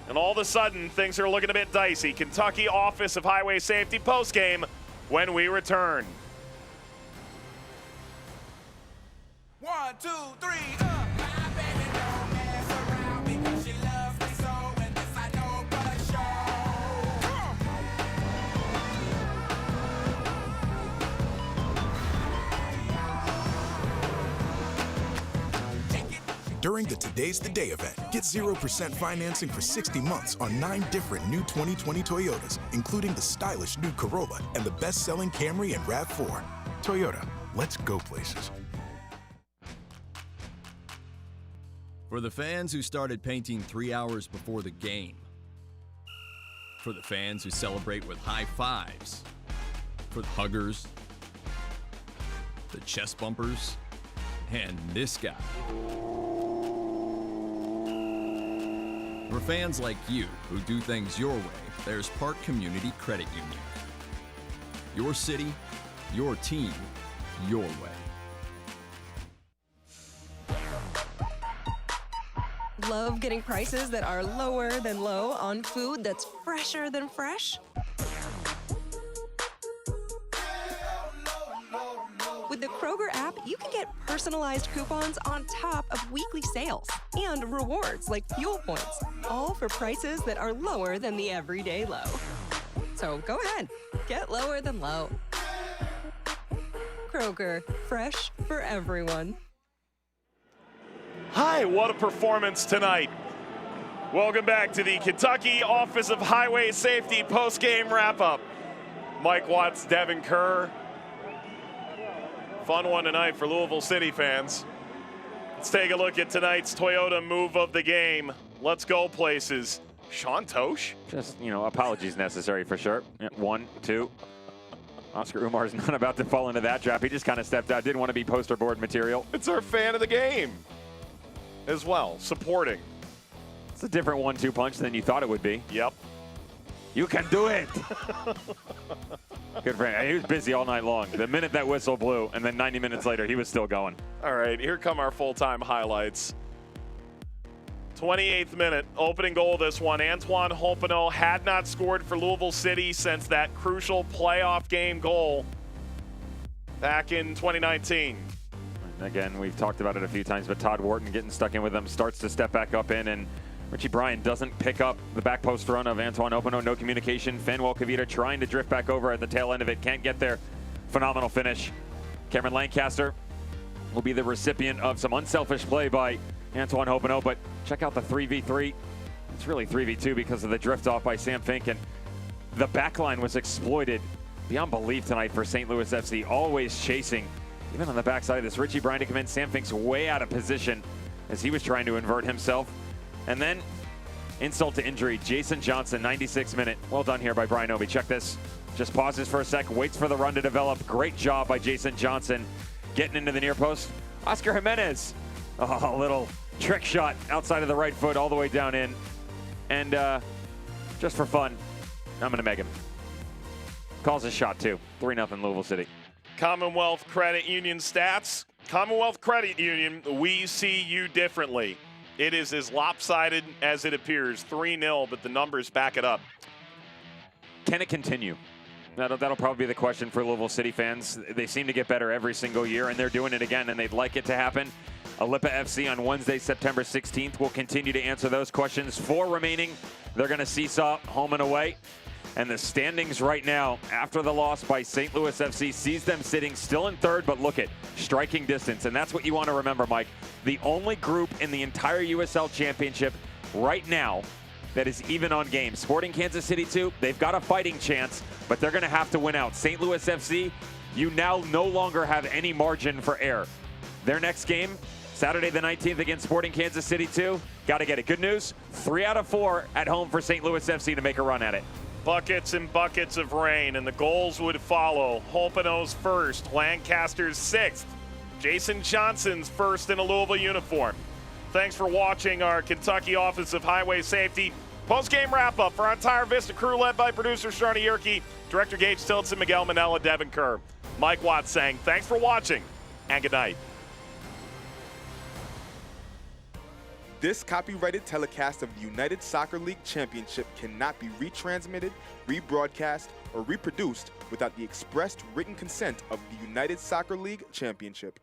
Speaker 1: And all of a sudden, things are looking a bit dicey. Kentucky Office of Highway Safety postgame when we return.
Speaker 5: 1, 2, 3, up.
Speaker 3: During the Today's the Day event, get 0% financing for 60 months on 9 different new 2020 Toyotas, including the stylish new Corolla and the best-selling Camry and RAV4. Toyota, let's go places.
Speaker 11: For the fans who started painting 3 hours before the game. For the fans who celebrate with high fives. For the huggers. The chest bumpers. And this guy. For fans like you who do things your way, there's Park Community Credit Union. Your city, your team, your way.
Speaker 12: Love getting prices that are lower than low on food that's fresher than fresh? With the Kroger app, you can get personalized coupons on top of weekly sales and rewards like fuel points, all for prices that are lower than the everyday low. So go ahead, get lower than low. Kroger, fresh for everyone.
Speaker 1: Hi, what a performance tonight. Welcome back to the Kentucky Office of Highway Safety postgame wrap-up. Mike Watts, Devin Kerr. Fun one tonight for Louisville City fans. Let's take a look at tonight's Toyota move of the game. let's go places. Sean Tosh?
Speaker 15: Just, apologies necessary for sure. 1, 2. Oscar Umar's not about to fall into that trap. He just kind of stepped out. Didn't want to be poster board material.
Speaker 1: It's our fan of the game as well, supporting.
Speaker 15: It's a different 1-2 punch than you thought it would be.
Speaker 1: Yep.
Speaker 15: You can do it. Good for him. He was busy all night long. The minute that whistle blew, and then 90 minutes later, he was still going.
Speaker 1: All right, here come our full-time highlights. 28th minute, opening goal this one. Antoine Hopino had not scored for Louisville City since that crucial playoff game goal back in 2019.
Speaker 15: Again, we've talked about it a few times, but Todd Wharton getting stuck in with them, starts to step back up in, and Richie Bryan doesn't pick up the back post run of Antoine Hopino. No communication. Fanuel Kavita trying to drift back over at the tail end of it. Can't get there. Phenomenal finish. Cameron Lancaster will be the recipient of some unselfish play by Antoine Hopino, but check out the 3v3. It's really 3v2 because of the drift off by Sam Fink, and the back line was exploited beyond belief tonight for St. Louis FC. Always chasing, even on the backside of this. Richie Bryan to come in. Sam Fink's way out of position as he was trying to invert himself. And then, insult to injury, Jason Johnson, 96th minute. Well done here by Brian Obi. Check this. Just pauses for a sec, waits for the run to develop. Great job by Jason Johnson getting into the near post. Oscar Jimenez, a little trick shot outside of the right foot all the way down in. And just for fun, I'm going to make him. Calls a shot too. 3-0 Louisville City.
Speaker 1: Commonwealth Credit Union stats. Commonwealth Credit Union, we see you differently. It is as lopsided as it appears, 3-0, but the numbers back it up.
Speaker 15: Can it continue? That'll probably be the question for Louisville City fans. They seem to get better every single year, and they're doing it again, and they'd like it to happen. Aleppo FC on Wednesday, September 16th. Will continue to answer those questions. 4 remaining. They're going to seesaw home and away. And the standings right now, after the loss by St. Louis FC, sees them sitting still in third, but look at striking distance. And that's what you want to remember, Mike. The only group in the entire USL Championship right now that is even on games. Sporting Kansas City 2, they've got a fighting chance, but they're going to have to win out. St. Louis FC, you now no longer have any margin for error. Their next game, Saturday the 19th against Sporting Kansas City 2. Got to get it. Good news, 3 out of 4 at home for St. Louis FC to make a run at it.
Speaker 1: Buckets and buckets of rain, and the goals would follow. Hopino's first, Lancaster's 6th, Jason Johnson's first in a Louisville uniform. Thanks for watching our Kentucky Office of Highway Safety post-game wrap-up for our entire Vista crew, led by producer Sharni Yerke, director Gage Tillotson, Miguel Manella, Devin Kerr. Mike Watts saying thanks for watching, and good night.
Speaker 6: This copyrighted telecast of the United Soccer League Championship cannot be retransmitted, rebroadcast, or reproduced without the expressed written consent of the United Soccer League Championship.